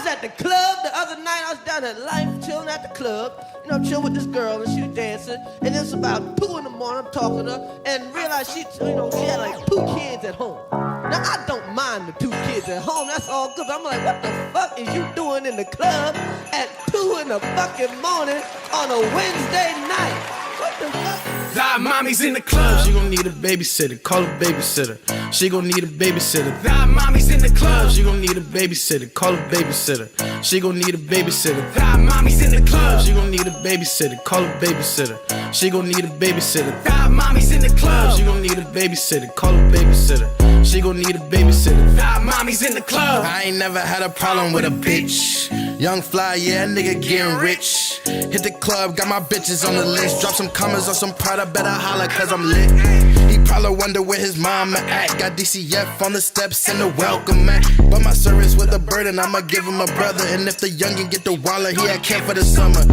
was at the club the other night. I was down at Life, chilling at the club. You know, chill with this girl, and she was dancing. And it's about 2 in the morning. I'm talking to her, and realized she had like 2 kids at home. Now I don't mind the 2 kids at home. That's all good. I'm like, what the fuck is you doing in the club at 2 in the fucking morning on a Wednesday night? What the fuck? That mommy's in the club. She gon' need a babysitter. Call a babysitter. She gon' need a babysitter. That mommy's in the club. She gon' need a babysitter. Call a babysitter. She gon' need a babysitter. That mommy's in the club. She gon' need a babysitter. Call a babysitter. She gon' need a babysitter. That mommy's in the club. She gon' need a babysitter. Call a babysitter. She gon' need a babysitter. That mommy's in the club. I ain't never had a problem with a bitch. Young fly, yeah, nigga getting rich. Hit the club, got my bitches on the list. Drop some commas on some Prada, better holla cause I'm lit. He probably wonder where his mama at. Got DCF on the steps and the welcome mat. But my service with a burden, I'ma give him a brother. And if the youngin' get the wallet, he at camp for the summer.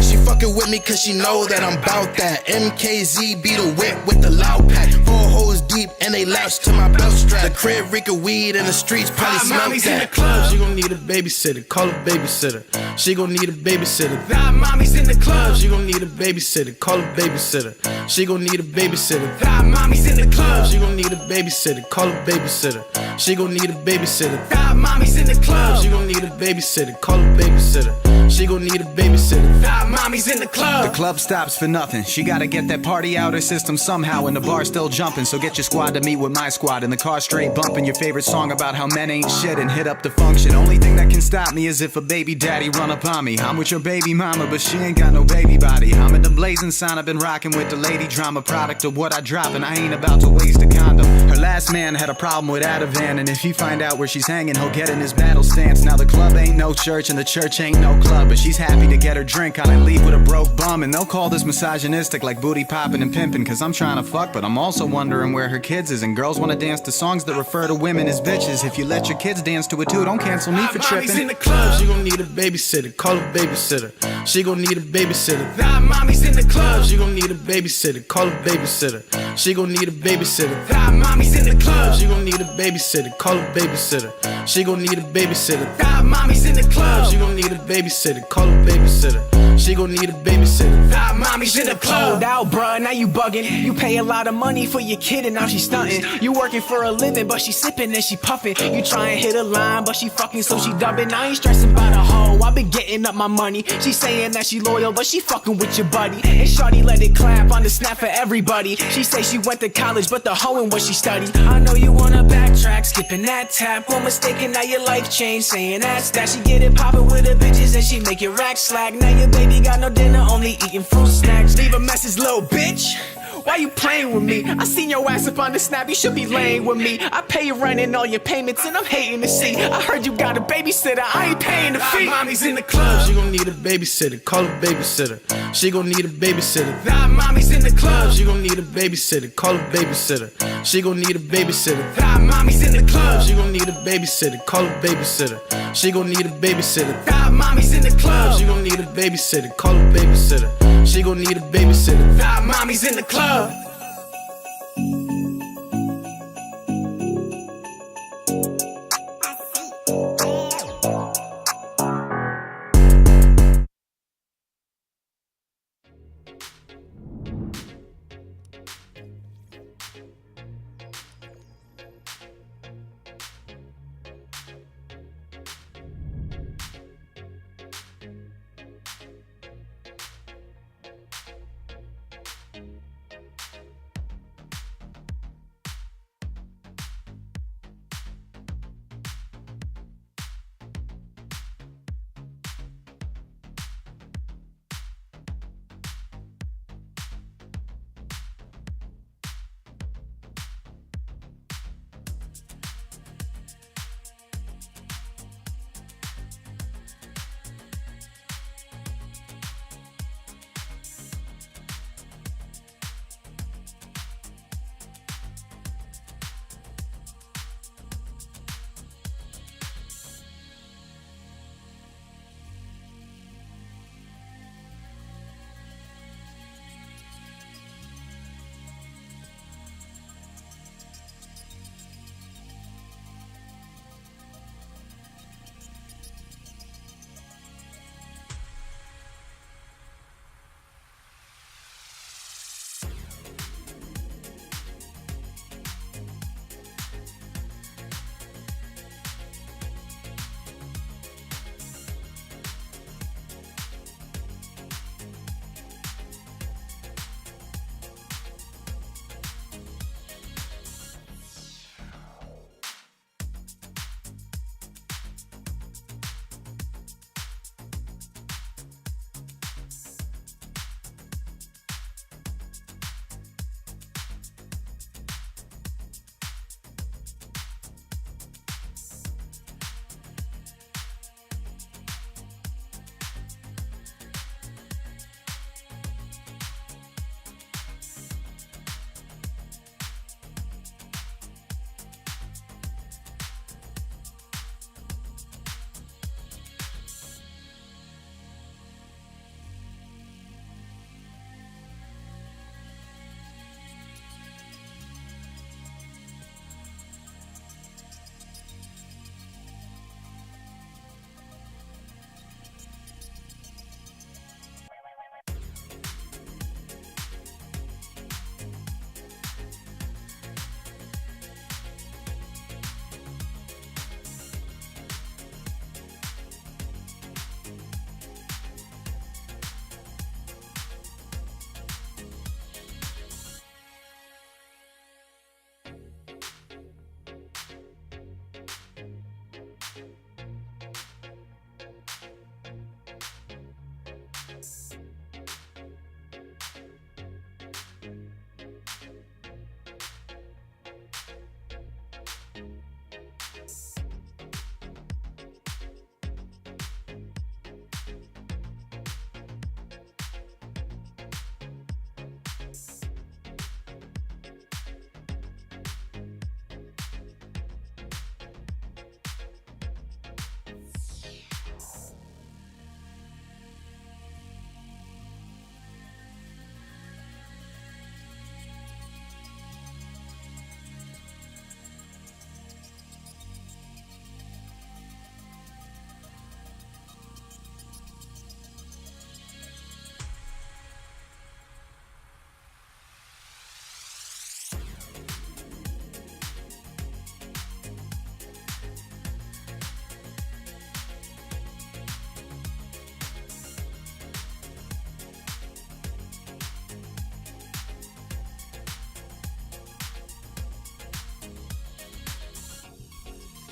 She fucking with me cause she know that I'm bout that. MKZ be the whip with the loud pack. 4 hoes deep and they latch to my belt strap. The crib reek of weed in the streets probably smell that. In the club. She gon' need a babysitter, call a babysitter. She gon' need a babysitter. That mommy's in the club. She gon' need a babysitter, call a babysitter. She gon' need a babysitter. That mommy's in the club. She gon' need a babysitter, call a babysitter. She gon' need a babysitter. That mommy's in the club. She gon' need a babysitter, call a babysitter. She gon' need a babysitter. That mommy's in the club. The club stops for nothing. She gotta get that party out her system somehow. And the bar's still jumping, so get your squad to meet with my squad. In the car straight bumping your favorite song about how men ain't shit and hit up the function. Only thing that can stop me is if a baby daddy run up on me. I'm with your baby mama, but she ain't got no baby body. I'm in the blazing sign, I've been rocking with the lady drama. Product of what I drop, and I ain't about to waste a condom. Her last man had a problem with Ativan, and if he find out where she's hanging, he'll get in his battle stance. Now the club ain't no church, and the church ain't no club, but she's happy to get her drink on and leave with a broke bum. And they'll call this misogynistic, like booty popping and pimping, cause I'm trying to fuck, but I'm also wondering where her kids is. And girls wanna dance to songs that refer to women as bitches. If you let your kids dance to it too, don't cancel me for tripping. Mommy's in the club. She gon' need a babysitter, call a babysitter. She gon' need a babysitter. That mommy's in the club. She gon' need a babysitter, call a babysitter. She gon' need a babysitter. That mommy's in the club. She gon' need a babysitter, call a babysitter. She gon' need a babysitter. That mommy's in the club. She gon' need a babysitter, call a babysitter. She gon' need a babysitter. That mommy's in the club. Hold out, bruh, now you buggin'. You pay a lot of money for your kid and now she stuntin'. You working for a living, but she sippin' and she puffin'. You try and hit a line, but she fucking so she dubbin'. I ain't stressin' by the hoe, I been getting up my money. She saying that she loyal, but she fucking with your buddy. And shawty let it clap on the snap for everybody. She say she went to college, but the hoeing what she studied. I know you wanna backtrack, skipping that tap. One mistake and now your life changed, saying that's that. She get it poppin' with her bitches and she make it rack slack. Now your baby got no dinner, only eating fruit snacks. Leave a message, little bitch. Why you playing with me? I seen your ass up on the snap, you should be laying with me. I pay your rent and all your payments and I'm hating to see. I heard you got a babysitter, I ain't paying the fee. That mommy's in the club. She gon' need a babysitter, call a babysitter. She gon' need a babysitter. That mommy's in the club. She gon' need a babysitter, call a babysitter. She gon' need a babysitter. That mommy's in the club. She gon' need a babysitter, call a babysitter. She gon' need a babysitter. That mommy's in the club. She gon' need a babysitter, call a babysitter. She gon' need a babysitter. That mommy's in the club.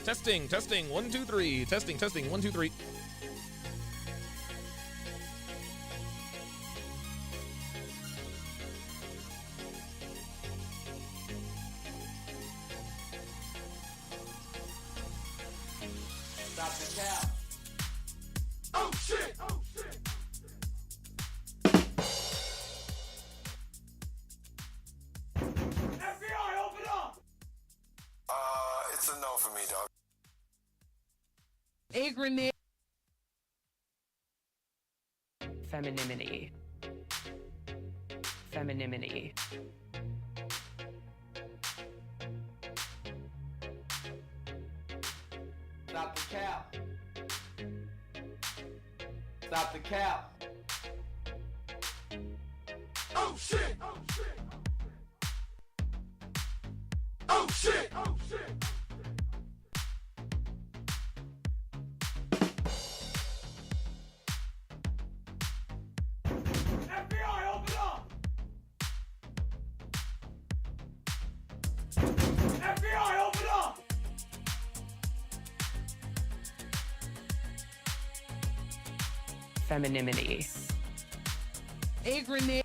Testing, 1, 2, 3. Testing, 1, 2, 3. Stop the cap. Oh shit! FBI, open up! It's a no for me, dog. A grenade. Femininity. Stop the cap. Stop the cap. Oh shit! Oh shit! Oh shit! Oh shit! FBI, open up! FBI, open up! Femininity. A grenade.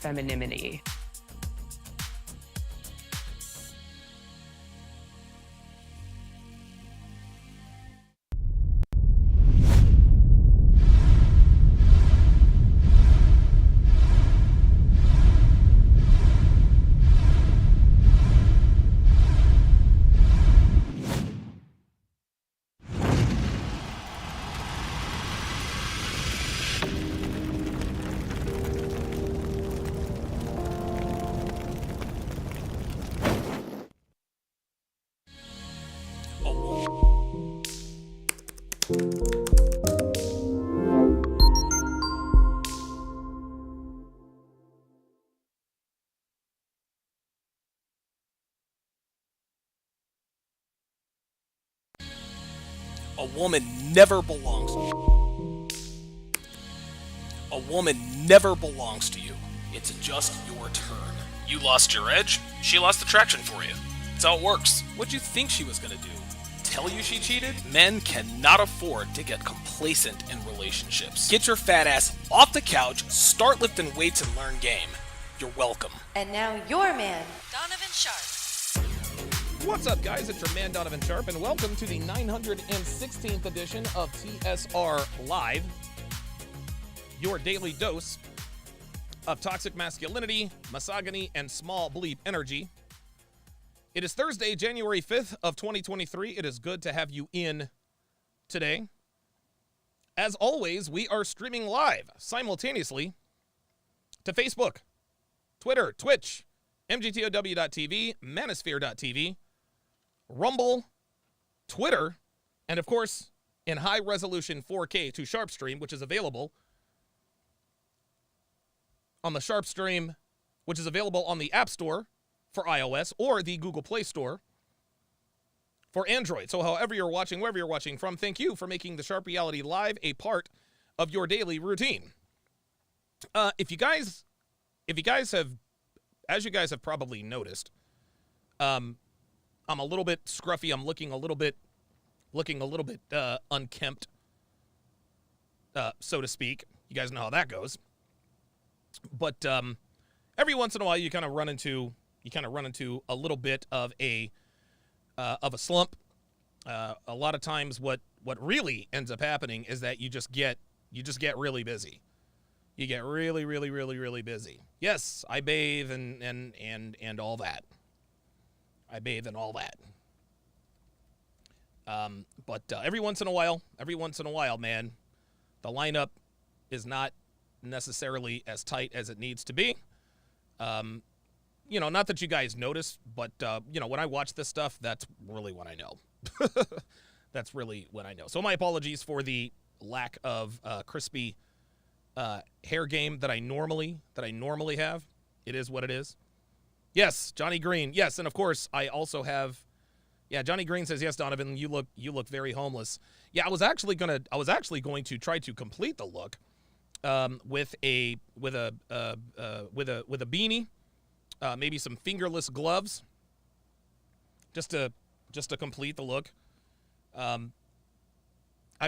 Femininity. A woman never belongs. A woman never belongs to you. It's just your turn. You lost your edge, she lost attraction for you. That's how it works. What'd you think she was gonna do? Tell you she cheated? Men cannot afford to get complacent in relationships. Get your fat ass off the couch, start lifting weights, and learn game. You're welcome. And now your man, Donovan Sharpe. What's up, guys? It's your man, Donovan Sharpe, and welcome to the 916th edition of TSR Live, your daily dose of toxic masculinity, misogyny, and small bleep energy. It is Thursday, January 5th of 2023. It is good to have you in today. As always, we are streaming live simultaneously to Facebook, Twitter, Twitch, MGTOW.tv, Manosphere.tv, Rumble, Twitter, and of course, in high-resolution 4K to SharpStream, which is available on the SharpStream, which is available on the App Store for iOS or the Google Play Store for Android. So however you're watching, wherever you're watching from, thank you for making the Sharp Reality Live a part of your daily routine. If you guys have as you guys have probably noticed, I'm a little bit scruffy. I'm looking a little bit unkempt, so to speak. You guys know how that goes. But every once in a while, you kind of run into a little bit of a slump. A lot of times, what really ends up happening is that you just get really busy. You get really, really, really, really busy. Yes, I bathe and all that. I bathe and all that. But every once in a while, man, the lineup is not necessarily as tight as it needs to be. Not that you guys notice, but when I watch this stuff, that's really what I know. That's really what I know. So my apologies for the lack of crispy hair game that I normally have. It is what it is. Yes, Johnny Green. Yes, and of course I also have. Yeah, Johnny Green says, yes, Donovan, you look very homeless. Yeah, I was actually going to try to complete the look with a beanie, maybe some fingerless gloves, just to complete the look. I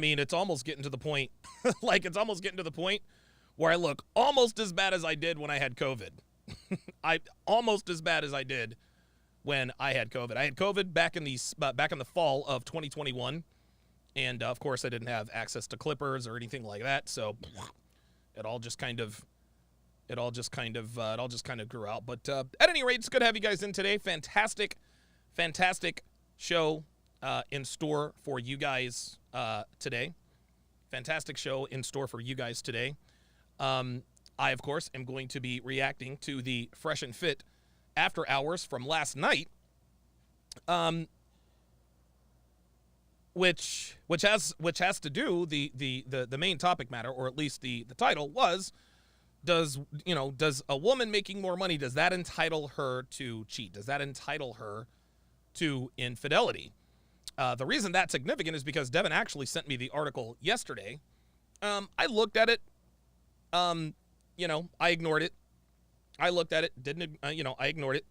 mean, it's almost getting to the point, where I look almost as bad as I did when I had COVID. Almost as bad as I did when I had COVID. I had COVID back in the fall of 2021, and of course I didn't have access to clippers or anything like that, so it all just kind of grew out. But at any rate, it's good to have you guys in today. Fantastic show in store for you guys today. Fantastic show in store for you guys today. I, of course, am going to be reacting to the Fresh and Fit after hours from last night, which has to do the main topic matter, or at least the title was, does a woman making more money, does that entitle her to cheat? Does that entitle her to infidelity? The reason that's significant is because Devin actually sent me the article yesterday. I looked at it. I ignored it. I looked at it, I ignored it.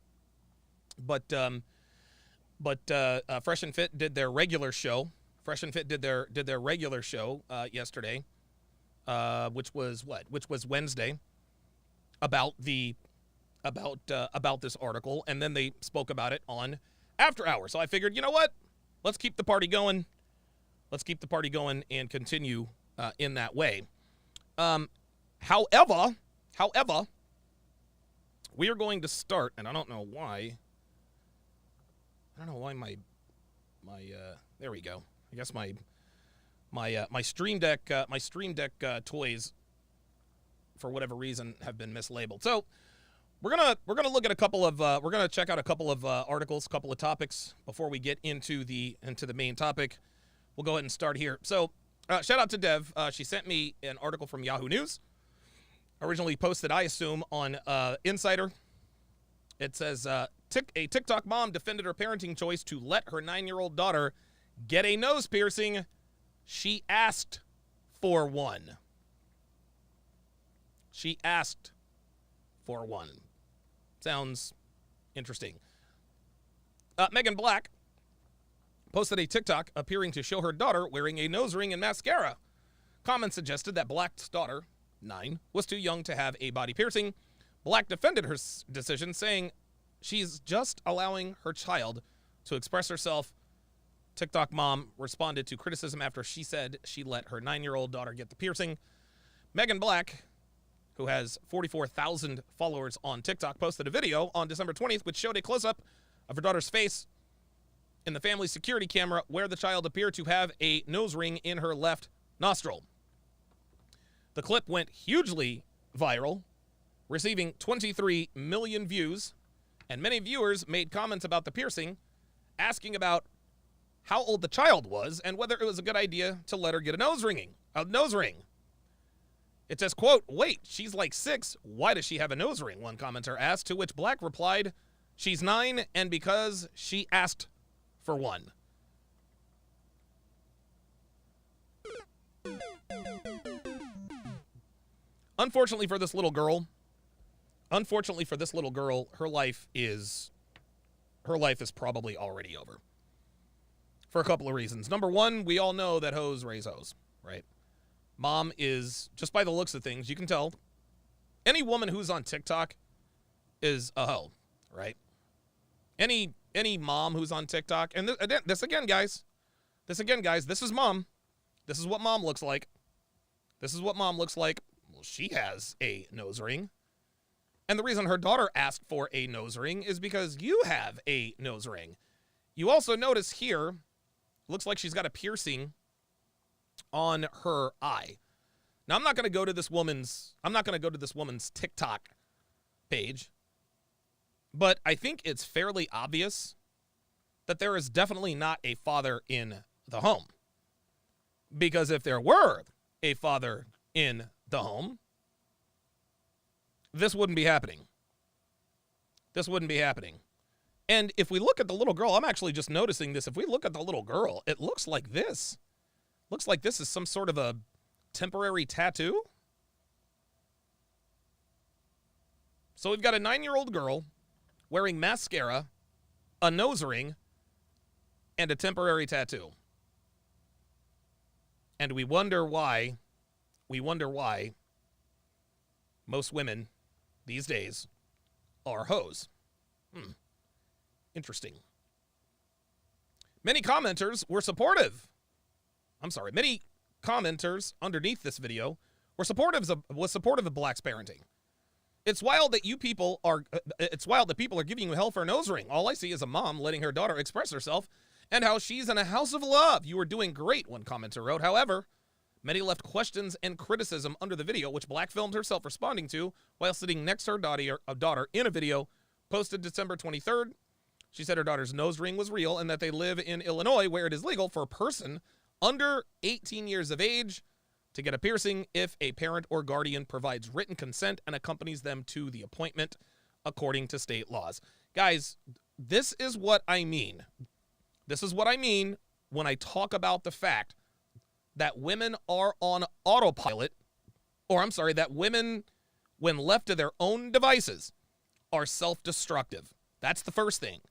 But Fresh and Fit did their regular show. Fresh and Fit did their regular show yesterday, which was Wednesday, about this article, and then they spoke about it on After Hours. So I figured, you know what? Let's keep the party going. Let's keep the party going and continue in that way. However, we are going to start, and I don't know why my there we go. I guess my Stream Deck toys, for whatever reason, have been mislabeled. So we're gonna look at a couple of we're gonna check out a couple of articles, a couple of topics before we get into the main topic. We'll go ahead and start here. So shout out to Dev. She sent me an article from Yahoo News. Originally posted, I assume, on Insider. It says, a TikTok mom defended her parenting choice to let her 9-year-old daughter get a nose piercing. She asked for one. She asked for one. Sounds interesting. Megan Black posted a TikTok appearing to show her daughter wearing a nose ring and mascara. Comments suggested that Black's daughter, 9, was too young to have a body piercing. Black defended her decision, saying she's just allowing her child to express herself. TikTok mom responded to criticism after she said she let her 9-year-old daughter get the piercing. Megan Black, who has 44,000 followers on TikTok, posted a video on December 20th which showed a close-up of her daughter's face in the family security camera where the child appeared to have a nose ring in her left nostril. The clip went hugely viral, receiving 23 million views, and many viewers made comments about the piercing, asking about how old the child was and whether it was a good idea to let her get a nose ring. It says, quote, "Wait, she's like 6. Why does she have a nose ring?" one commenter asked, to which Black replied, "She's 9, and because she asked for one." Unfortunately for this little girl, Unfortunately for this little girl, her life is probably already over. For a couple of reasons. Number one, we all know that hoes raise hoes, right? Mom is, just by the looks of things, you can tell. Any woman who's on TikTok is a hoe, right? Any mom who's on TikTok, and this again, guys, this is mom. This is what mom looks like. This is what mom looks like. Well, she has a nose ring. And the reason her daughter asked for a nose ring is because you have a nose ring. You also notice here, looks like she's got a piercing on her eye. Now, I'm not going to go to this woman's TikTok page, but I think it's fairly obvious that there is definitely not a father in the home. Because if there were a father in the home, this wouldn't be happening. This wouldn't be happening. And if we look at the little girl, I'm actually just noticing this. If we look at the little girl, it looks like this. Looks like this is some sort of a temporary tattoo. So we've got a 9-year-old girl wearing mascara, a nose ring, and a temporary tattoo. And we wonder why most women these days are hoes. Interesting. Many commenters were supportive. Many commenters underneath this video were supportive of Black's parenting. It's wild that people are giving you hell for a nose ring. All I see is a mom letting her daughter express herself and how she's in a house of love. You are doing great, one commenter wrote. However, many left questions and criticism under the video, which Black filmed herself responding to while sitting next to her daughter in a video posted December 23rd. She said her daughter's nose ring was real and that they live in Illinois, where it is legal for a person under 18 years of age to get a piercing if a parent or guardian provides written consent and accompanies them to the appointment, according to state laws. Guys, this is what I mean. This is what I mean when I talk about the fact that women are on autopilot, that women, when left to their own devices, are self-destructive. That's the first thing.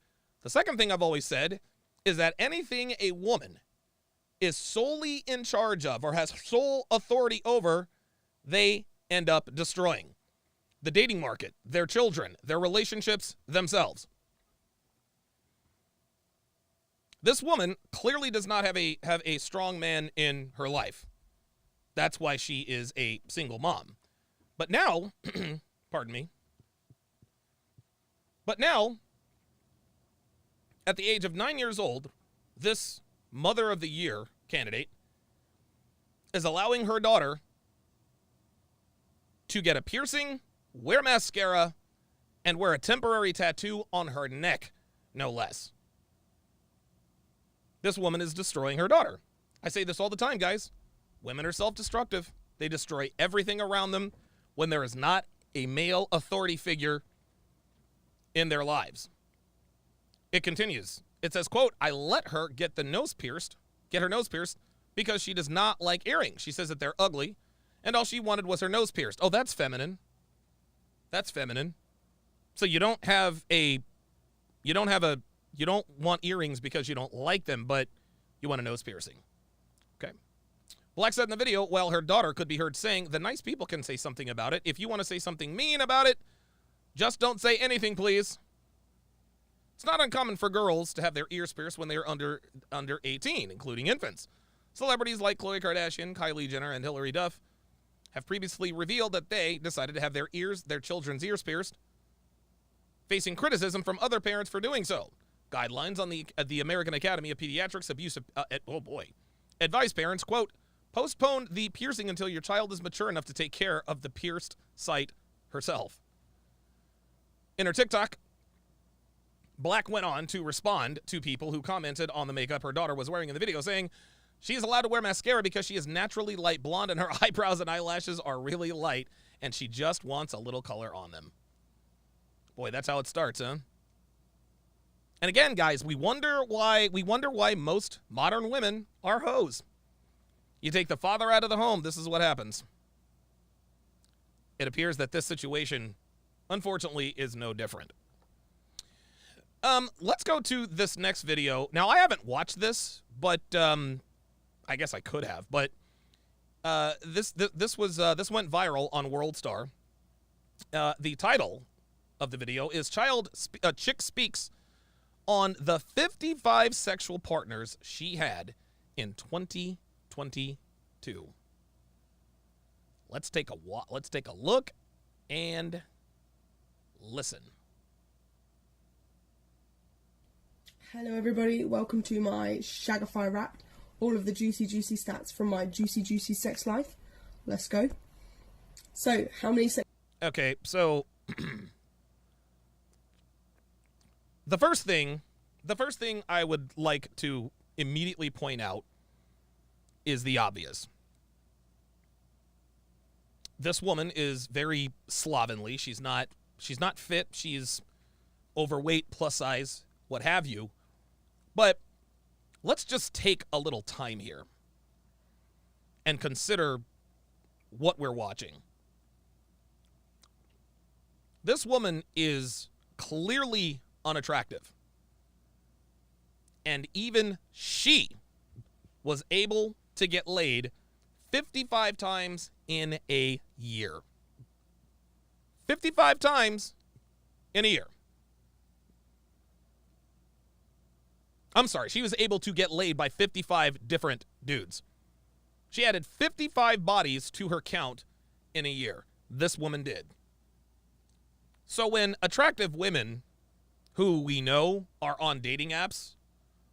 The second thing I've always said is that anything a woman is solely in charge of or has sole authority over, they end up destroying. The dating market, their children, their relationships, themselves. This woman clearly does not have a strong man in her life. That's why she is a single mom. But now, pardon me. But now, at the age of 9 years old, this Mother of the Year candidate is allowing her daughter to get a piercing, wear mascara, and wear a temporary tattoo on her neck, no less. This woman is destroying her daughter. I say this all the time, guys. Women are self-destructive. They destroy everything around them when there is not a male authority figure in their lives. It continues. It says, quote, I let her get her nose pierced because she does not like earrings. She says that they're ugly, and all she wanted was her nose pierced. Oh, that's feminine. That's feminine. So you don't want earrings because you don't like them, but you want a nose piercing. Okay. Black said in the video, while her daughter could be heard saying, the nice people can say something about it. If you want to say something mean about it, just don't say anything, please. It's not uncommon for girls to have their ears pierced when they are under 18, including infants. Celebrities like Khloe Kardashian, Kylie Jenner, and Hilary Duff have previously revealed that they decided to have their children's ears pierced, facing criticism from other parents for doing so. Guidelines on the American Academy of Pediatrics advise parents, quote, postpone the piercing until your child is mature enough to take care of the pierced site herself. In her TikTok, Black went on to respond to people who commented on the makeup her daughter was wearing in the video, saying she is allowed to wear mascara because she is naturally light blonde and her eyebrows and eyelashes are really light and she just wants a little color on them. Boy, that's how it starts, huh? And again, guys, we wonder why most modern women are hoes. You take the father out of the home, this is what happens. It appears that this situation unfortunately, is no different. Let's go to this next video. Now, I haven't watched this, but I guess I could have. But this went viral on WorldStar. The title of the video is Chick Speaks on the 55 sexual partners she had in 2022. Let's take a look and listen. Hello everybody, welcome to my Shagify Wrapped, all of the juicy stats from my juicy sex life. Let's go. So, how many Okay, so the first thing I would like to immediately point out is the obvious. This woman is very slovenly. She's not fit. She's overweight, plus size, what have you. But let's just take a little time here and consider what we're watching. This woman is clearly unattractive. And even she was able to get laid 55 times in a year. 55 times in a year. I'm sorry, she was able to get laid by 55 different dudes. She added 55 bodies to her count in a year. This woman did. So when attractive women who we know are on dating apps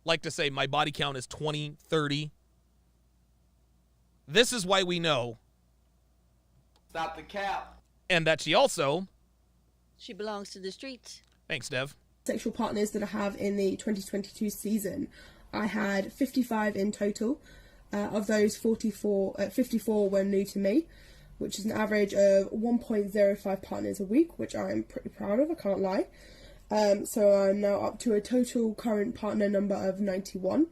like to say my body count is 20, 30, this is why we know. Stop the cap. And that she belongs to the streets. Thanks, Dev. sexual partners that I have in the 2022 season? I had 55 in total. Of those, 54 were new to me, which is an average of 1.05 partners a week, which I'm pretty proud of, I can't lie. So I'm now up to a total current partner number of 91.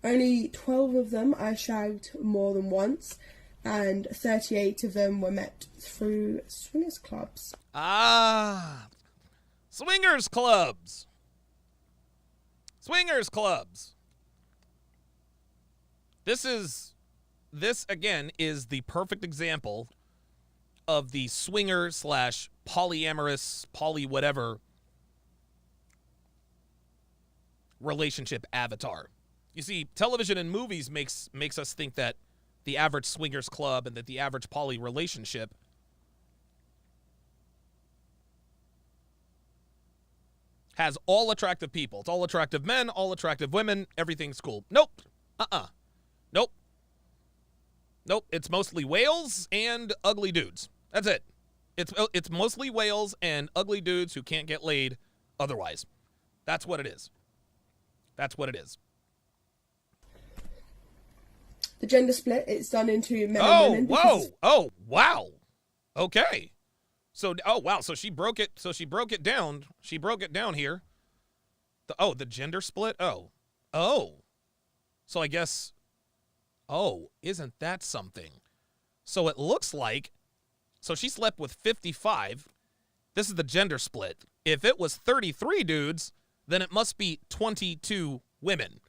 Only 12 of them I shagged more than once, and 38 of them were met through swingers clubs. Ah, swingers clubs. Swingers clubs. This again is the perfect example of the swinger slash polyamorous, poly whatever relationship avatar. You see, television and movies makes us think that the average swingers club and that the average poly relationship has all attractive people. It's all attractive men, all attractive women, everything's cool. Nope. Nope. Nope. It's mostly whales and ugly dudes. That's it. It's mostly whales and ugly dudes who can't get laid otherwise. That's what it is. That's what it is. The gender split, it's done into men and women. Oh, wow. Okay. So, wow. So she broke it. So she broke it down. She broke it down here. The gender split. Oh. So I guess. Oh, isn't that something? So it looks like. So she slept with 55. This is the gender split. If it was 33 dudes, then it must be 22 women.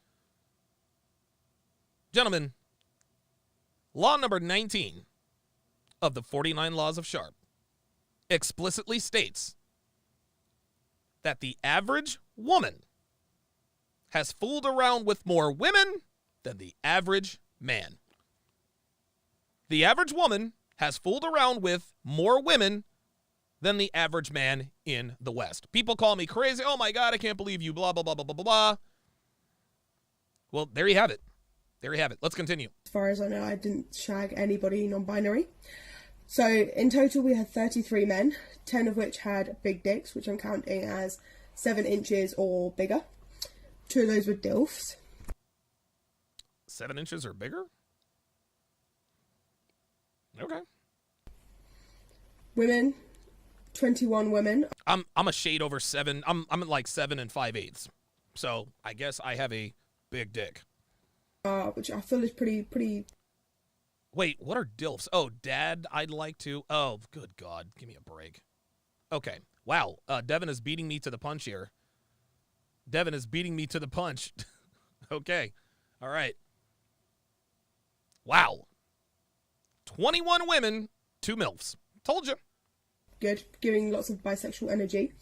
Gentlemen, law number 19 of the 49 Laws of Sharpe explicitly states that the average woman has fooled around with more women than the average man. The average woman has fooled around with more women than the average man in the West. People call me crazy. Oh my God, I can't believe you, blah, blah, blah, blah, blah, blah, blah. Well, there you have it. There you have it. Let's continue. As far as I know, I didn't shag anybody non-binary. So in total, we had 33 men, 10 of which had big dicks, which I'm counting as 7 inches or bigger. 2 of those were DILFs. 7 inches or bigger? Okay. Women, 21 women. I'm a shade over 7. I'm at like 7 5/8. So I guess I have a big dick. Which I feel is pretty. Wait, what are DILFs? Oh, Dad, I'd like to. Oh, good God, give me a break. Okay. Wow. Devin is beating me to the punch here. Devin is beating me to the punch. Okay. All right. Wow. 21 women, 2 MILFs. Told you. Good, giving lots of bisexual energy.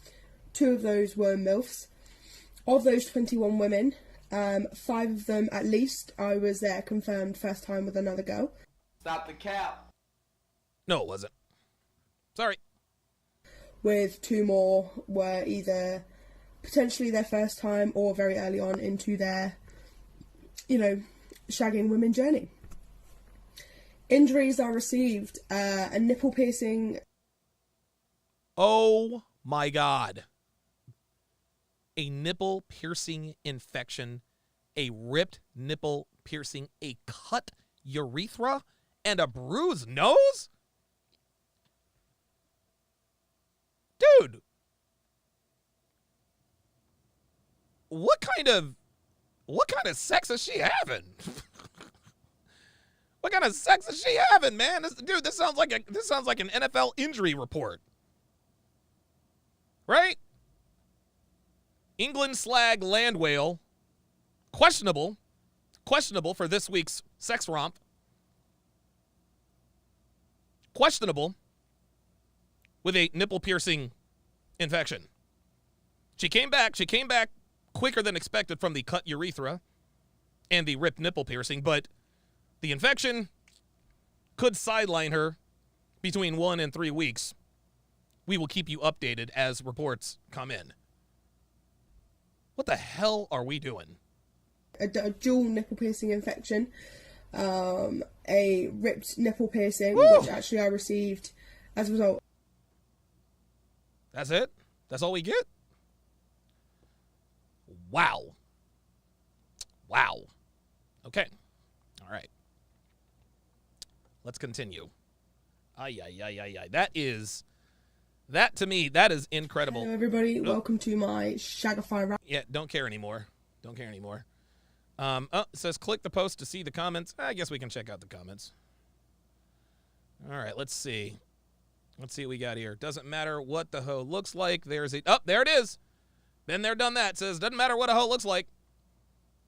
2 of those were MILFs. Of those 21 women, 5 of them at least, I was there confirmed first time with another girl. Stop the cap. No, it wasn't. Sorry. With 2 more were either potentially their first time or very early on into their, shagging women journey. Injuries I received, a nipple piercing. Oh my God. A nipple piercing infection, a ripped nipple piercing, a cut urethra, and a bruised nose? Dude. What kind of sex is she having? What kind of sex is she having, man? This sounds like an NFL injury report. Right? England slag land whale. Questionable for this week's sex romp. Questionable with a nipple piercing infection. She came back quicker than expected from the cut urethra and the ripped nipple piercing, but the infection could sideline her between 1 and 3 weeks. We will keep you updated as reports come in. What the hell are we doing? A dual nipple piercing infection, a ripped nipple piercing, Woo! which actually I received as a result. That's it? That's all we get? Wow. Okay. All right. Let's continue. That to me, that is incredible. Hello everybody, welcome to my Shagify rap. Yeah, don't care anymore. It says click the post to see the comments. I guess we can check out the comments. All right, let's see. Let's see what we got here. Doesn't matter what the hoe looks like. There it is. Been there, done that. It says, doesn't matter what a hoe looks like.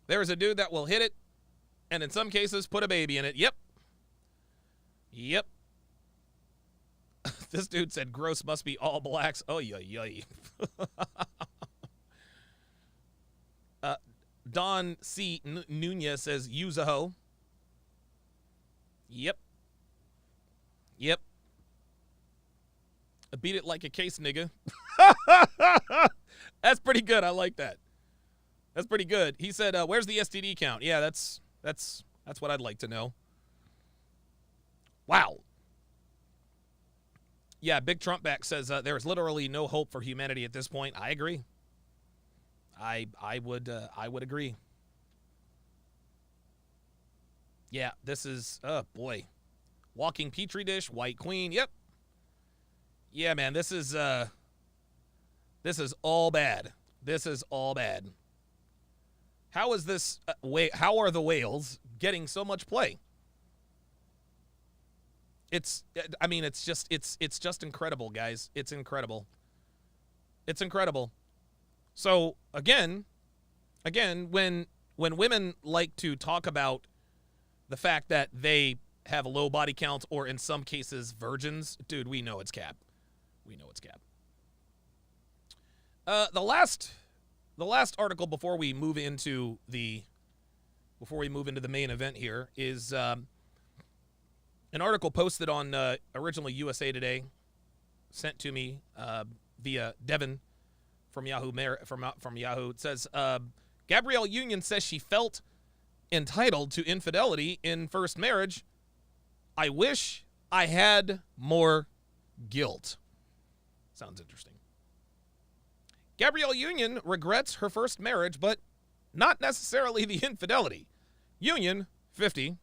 There's a dude that will hit it, and in some cases, put a baby in it. Yep. This dude said gross must be all blacks. Oh, yoy. Don C. Nunez says, use a hoe. Yep. Beat it like a case, nigga. That's pretty good. I like that. That's pretty good. He said, where's the STD count? Yeah, that's what I'd like to know. Wow. Yeah, Big Trumpback says there is literally no hope for humanity at this point. I agree. I would agree. Yeah, this is, oh boy. Walking Petri dish, white queen. Yep. Yeah, man, this is all bad. This is all bad. How is this how are the whales getting so much play? It's just incredible, guys. It's incredible. So again, when women like to talk about the fact that they have low body counts or in some cases virgins, dude, we know it's cap. The last article before we move into the main event here is an article posted on originally USA Today, sent to me via Devin from Yahoo. From Yahoo, it says Gabrielle Union says she felt entitled to infidelity in first marriage. I wish I had more guilt. Sounds interesting. Gabrielle Union regrets her first marriage, but not necessarily the infidelity. Union, 50,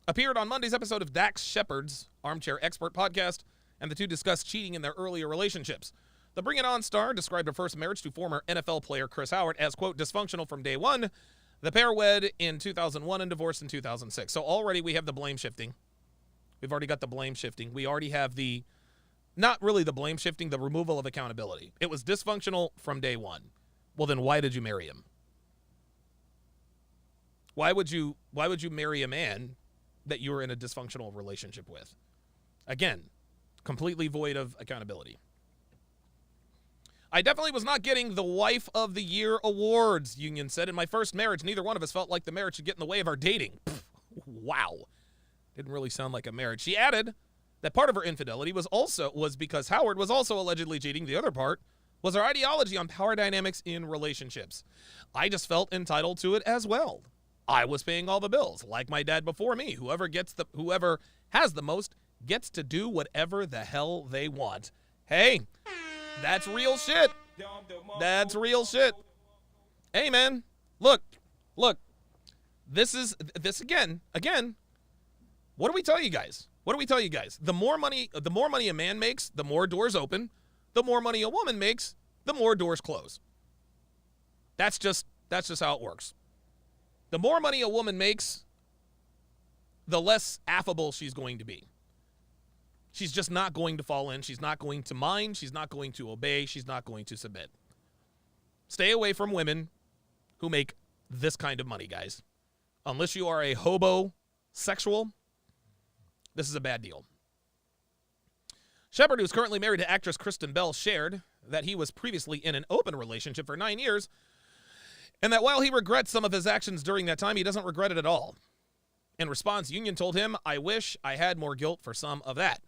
appeared on Monday's episode of Dax Shepard's Armchair Expert podcast, and the two discussed cheating in their earlier relationships. The Bring It On star described her first marriage to former NFL player Chris Howard as, quote, dysfunctional from day one. The pair wed in 2001 and divorced in 2006. So already we have the blame shifting. We've already got the blame shifting. We already have the not really the blame shifting, the removal of accountability. It was dysfunctional from day one. Well, then why did you marry him? Why would you marry a man that you were in a dysfunctional relationship with? Again, completely void of accountability. I definitely was not getting the Wife of the Year awards, Union said. In my first marriage, neither one of us felt like the marriage should get in the way of our dating. Pfft, wow. Didn't really sound like a marriage. She added that part of her infidelity was because Howard was also allegedly cheating. The other part was her ideology on power dynamics in relationships. I just felt entitled to it as well. I was paying all the bills, like my dad before me. Whoever has the most gets to do whatever the hell they want. Hey, that's real shit. That's real shit. Hey, man, look. This again. What do we tell you guys? The more money a man makes, the more doors open. The more money a woman makes, the more doors close. That's just how it works. The more money a woman makes, the less affable she's going to be. She's just not going to fall in. She's not going to mind. She's not going to obey. She's not going to submit. Stay away from women who make this kind of money, guys. Unless you are a hobo-sexual, this is a bad deal. Shepard, who's currently married to actress Kristen Bell, shared that he was previously in an open relationship for 9 years, and that while he regrets some of his actions during that time, he doesn't regret it at all. In response, Union told him, "I wish I had more guilt for some of that.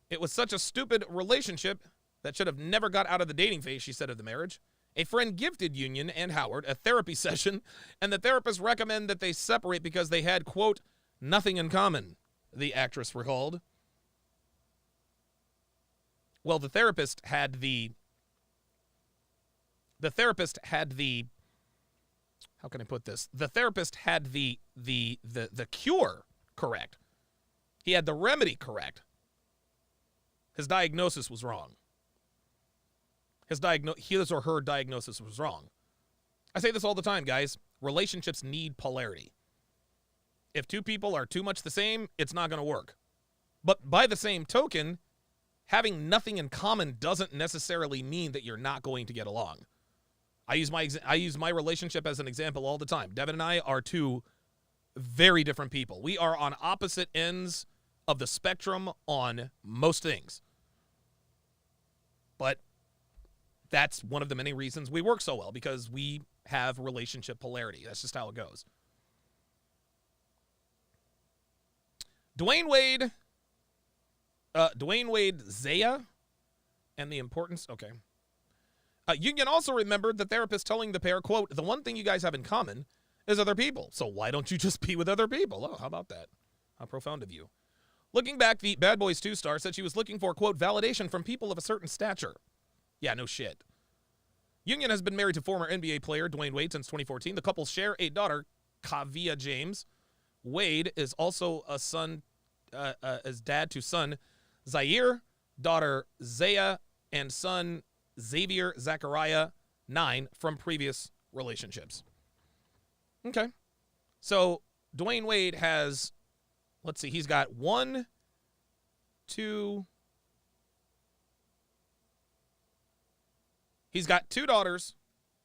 It was such a stupid relationship that should have never got out of the dating phase," she said of the marriage. A friend gifted Union and Howard a therapy session, and the therapist recommended that they separate because they had, quote, "nothing in common," the actress recalled. Well, the therapist had the how can I put this? The therapist had the cure correct. He had the remedy correct. His diagnosis was wrong. His or her diagnosis was wrong. I say this all the time, guys. Relationships need polarity. If two people are too much the same, it's not going to work. But by the same token, having nothing in common doesn't necessarily mean that you're not going to get along. I use my relationship as an example all the time. Devin and I are two very different people. We are on opposite ends of the spectrum on most things. But that's one of the many reasons we work so well, because we have relationship polarity. That's just how it goes. Dwayne Wade Zaya and the importance. Okay. Union also remembered the therapist telling the pair, quote, "The one thing you guys have in common is other people. So why don't you just be with other people?" Oh, how about that? How profound of you. Looking back, the Bad Boys 2 star said she was looking for, quote, "validation from people of a certain stature." Yeah, no shit. Union has been married to former NBA player Dwayne Wade since 2014. The couple share a daughter, Kavia James. Wade is also a son, as dad to son Zaire, daughter Zaya, and son Xavier Zachariah, 9, from previous relationships. Okay. So Dwayne Wade has, let's see, he's got he's got two daughters.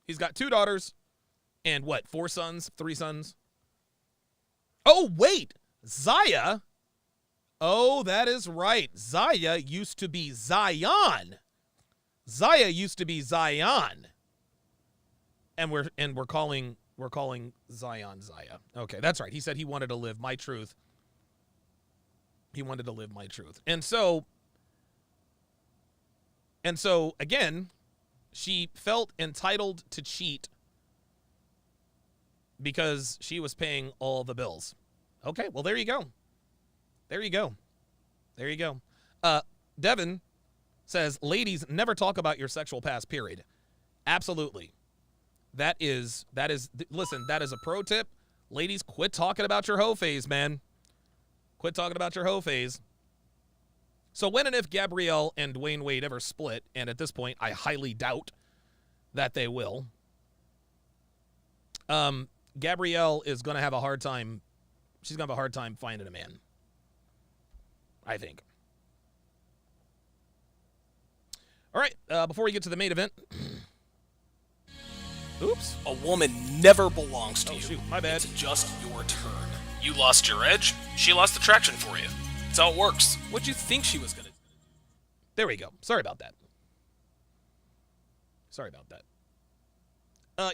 He's got 2 daughters and what, 4 sons, 3 sons? Oh, wait, Zaya. Oh, that is right. Zaya used to be Zion. Zaya used to be Zion. And we're calling Zion Zaya. Okay, that's right. He said he wanted to live my truth. He wanted to live my truth. And so again, she felt entitled to cheat because she was paying all the bills. Okay, well, there you go. Devin says, ladies, never talk about your sexual past, period. Absolutely. Listen, that is a pro tip. Ladies, quit talking about your hoe phase, man. Quit talking about your hoe phase. So when and if Gabrielle and Dwayne Wade ever split, and at this point, I highly doubt that they will, Gabrielle is going to have a hard time. She's going to have a hard time finding a man, I think. All right, before we get to the main event. Oops. A woman never belongs to you. Shoot, my bad. It's just your turn. You lost your edge, she lost attraction for you. That's how it works. What'd you think she was going to do? There we go. Sorry about that.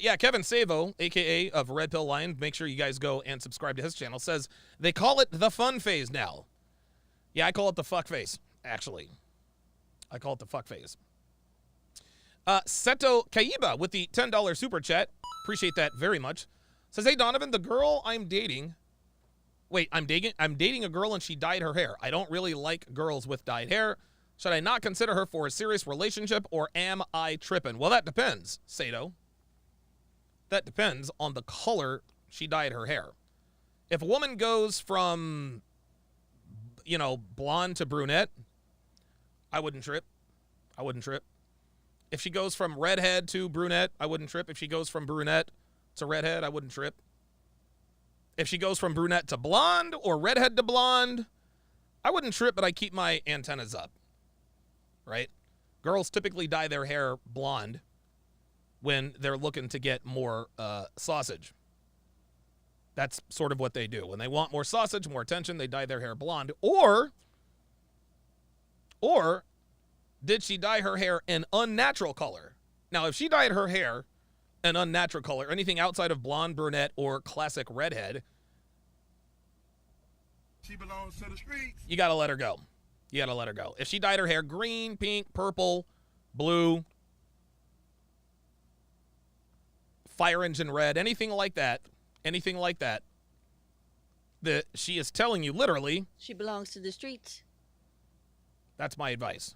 Yeah, Kevin Savo, a.k.a. of Red Pill Lion, make sure you guys go and subscribe to his channel, says they call it the fun phase now. Yeah, I call it the fuck phase, actually. I call it the fuck phase. Seto Kaiba with the $10 super chat. Appreciate that very much. Says, hey, Donovan, the girl I'm dating... Wait, I'm dating a girl and she dyed her hair. I don't really like girls with dyed hair. Should I not consider her for a serious relationship, or am I tripping? Well, that depends, Sato. That depends on the color she dyed her hair. If a woman goes from, you know, blonde to brunette, I wouldn't trip. If she goes from redhead to brunette, I wouldn't trip. If she goes from brunette to redhead, I wouldn't trip. If she goes from brunette to blonde or redhead to blonde, I wouldn't trip, but I keep my antennas up, right? Girls typically dye their hair blonde when they're looking to get more sausage. That's sort of what they do. When they want more sausage, more attention, they dye their hair blonde. Or did she dye her hair an unnatural color? Now, if she dyed her hair an unnatural color, anything outside of blonde, brunette, or classic redhead, She belongs to the streets. you gotta let her go. If she dyed her hair green, pink, purple, blue, fire engine red, anything like that, that she is telling you literally, She belongs to the streets. that's my advice.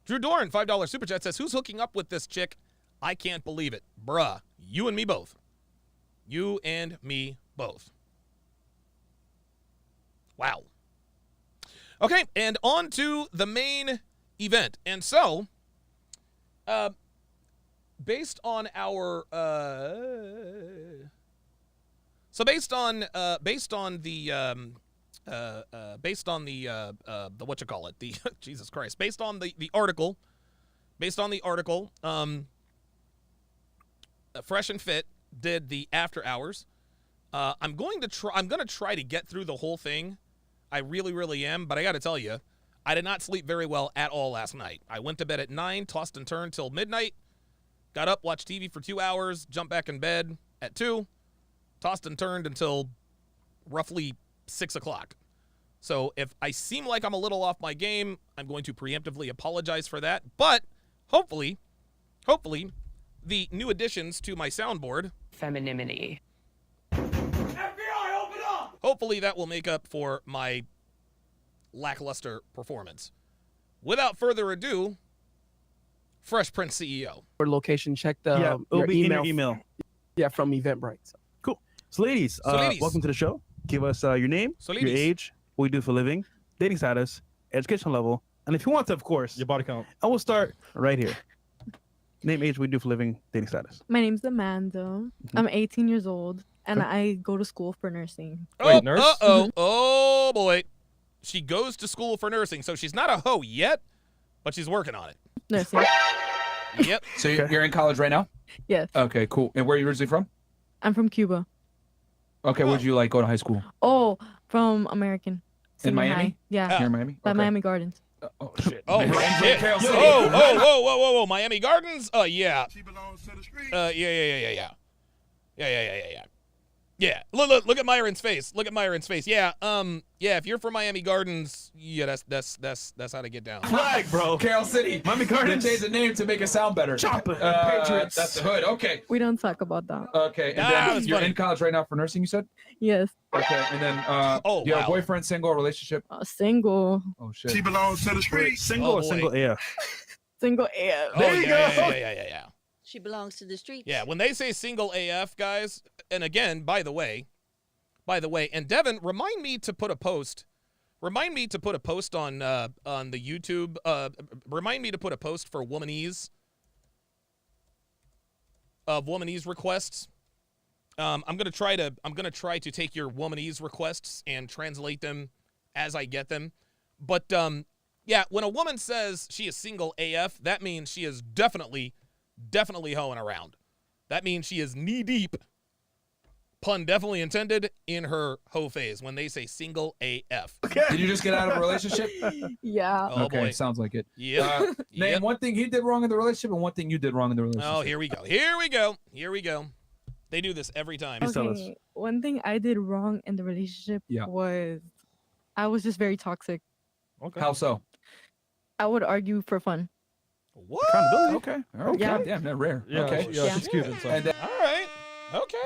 Drew Doran, $5 super chat, says, who's hooking up with this chick? I can't believe it. Bruh, you and me both. Wow. Okay, and on to the main event. And so, based on our Jesus Christ, based on the article, Fresh and Fit did the after hours. I'm going to try to get through the whole thing. I really am, but I got to tell you, I did not sleep very well at all last night. I went to bed at 9, tossed and turned till midnight, got up, watched TV for 2 hours, jumped back in bed at 2, tossed and turned until roughly 6 o'clock. So if I seem like I'm a little off my game, I'm going to preemptively apologize for that. But hopefully, the new additions to my soundboard, Femininity. FBI, open up! hopefully that will make up for my lackluster performance. Without further ado, Fresh Prince CEO. For location, check the it'll your be email. in your email. Yeah, from Eventbrite. So. Cool. So ladies, welcome to the show. Give us your name, your age, what you do for a living, dating status, education level, and if you want to, of course, your body count. And we'll start right here. Name, age, what you do for a living, dating status. My name's Amanda. I'm 18 years old, and I go to school for nursing. Oh boy. She goes to school for nursing, so she's not a hoe yet, but she's working on it. Nursing. Yep. So you're in college right now? Yes. Okay, cool. And where are you originally from? I'm from Cuba. Okay, where'd you go to high school? Oh, from American. In Senior Miami? high. Yeah. Here in Miami? By Okay. Miami Gardens. Oh, shit. Oh, shit. Whoa. Miami Gardens? Yeah. She belongs to the streets. Yeah. Yeah. Look at Myron's face. Yeah. If you're from Miami Gardens, yeah, that's how to get down. Flag, bro. Carroll City. Miami Gardens. They changed the name to make it sound better. Chopper. Patriots. That's the hood. Okay. We don't talk about that. Okay. And then you're in college right now for nursing, you said? Yes. Okay. And then do you have a boyfriend, single, relationship? Single. Oh, shit. She belongs to the streets. Single or single AF? Single AF. There you go. Yeah. She belongs to the streets. Yeah, when they say single AF, guys, and again, by the way, and Devin, remind me to put a post on the YouTube. Remind me to put a post for Womanese requests. I'm gonna try to take your Womanese requests and translate them as I get them. But Yeah, when a woman says she is single AF, that means she is definitely hoeing around. That means she is knee deep, pun definitely intended, in her hoe phase when they say single AF. Did you just get out of a relationship? Yeah. Oh, okay, boy. sounds like it. Yep. Name one thing he did wrong in the relationship and one thing you did wrong in the relationship. Oh, here we go. They do this every time. Okay, one thing I did wrong in the relationship was I was just very toxic. Okay. How so? I would argue for fun. What? Accountability. Okay. All right. Yeah. Damn, that's rare. Yeah, okay. yeah, she's cute. So. And then, All right. Okay.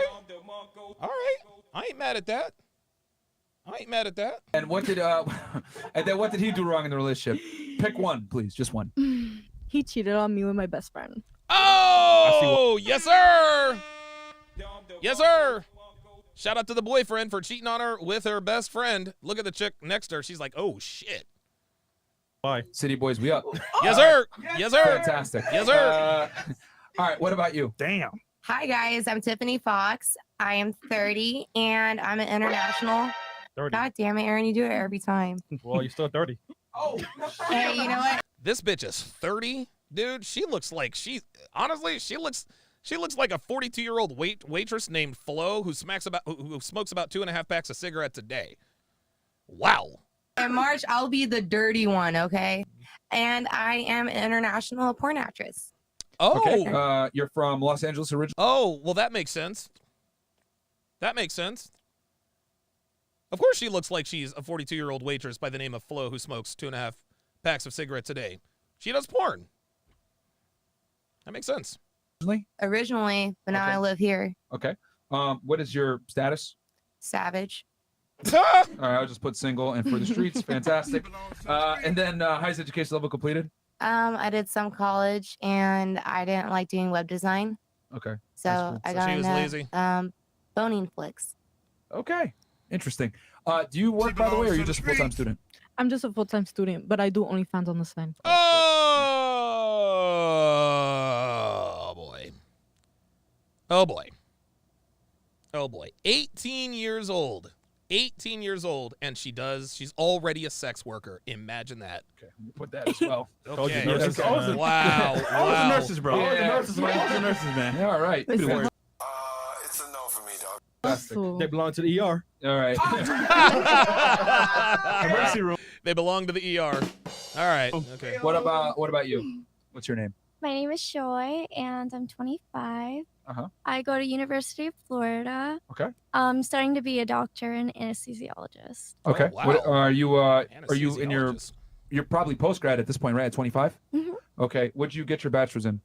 All right. I ain't mad at that. and what did and then what did he do wrong in the relationship? Pick one, please. Just one. He cheated on me with my best friend. Oh, yes, sir. Yes, sir. Shout out to the boyfriend for cheating on her with her best friend. Look at the chick next to her. She's like, oh, shit. Bye. City boys, we up. Yes, sir. Yes, sir. Fantastic. Yes, sir. All right. What about you? Damn. Hi, guys. I'm Tiffany Fox. I am 30, and I'm an international. 30. God damn it, Aaron. You do it every time. Well, you're still 30. Oh. Hey, you know what? This bitch is 30, dude. She looks like honestly, she looks like a 42-year-old waitress named Flo who smokes about 2.5 packs of cigarettes a day. Wow. In March, I'll be the dirty one, okay? And I am an international porn actress. Oh. Okay. You're from Los Angeles originally? Oh, well, that makes sense. Of course she looks like she's a 42-year-old waitress by the name of Flo who smokes 2.5 packs of cigarettes a day. She does porn. That makes sense. Originally, but now I live here. Okay. What is your status? Savage. All right, I'll just put single and for the streets. Fantastic. And then highest education level completed? I did some college, and I didn't like doing web design. Okay. So I got she was into lazy. boning flicks. Okay. Interesting. Do you work, by the way, or are you just a full-time student? I'm just a full-time student, but I do OnlyFans on the side. Oh, boy. Oh, boy. Oh, boy. 18 years old. 18 years old, and she's already a sex worker. Imagine that. Okay, put that as well. Okay. Nurses. Wow. All the nurses, bro. Yeah. All the nurses, man. All the nurses, man. Yeah, all right. Listen. It's a no for me, dog. Also, They belong to the ER. All right. Emergency room. They belong to the ER. All right. Okay. What about you? What's your name? My name is Shoy, and I'm 25. Uh-huh. I go to University of Florida. Okay. I'm starting to be a doctor and anesthesiologist. Okay. wow. What are you in your Anesthesiologist. you're probably post-grad at this point, right? At 25? Mhm. Okay. What'd you get your bachelor's in?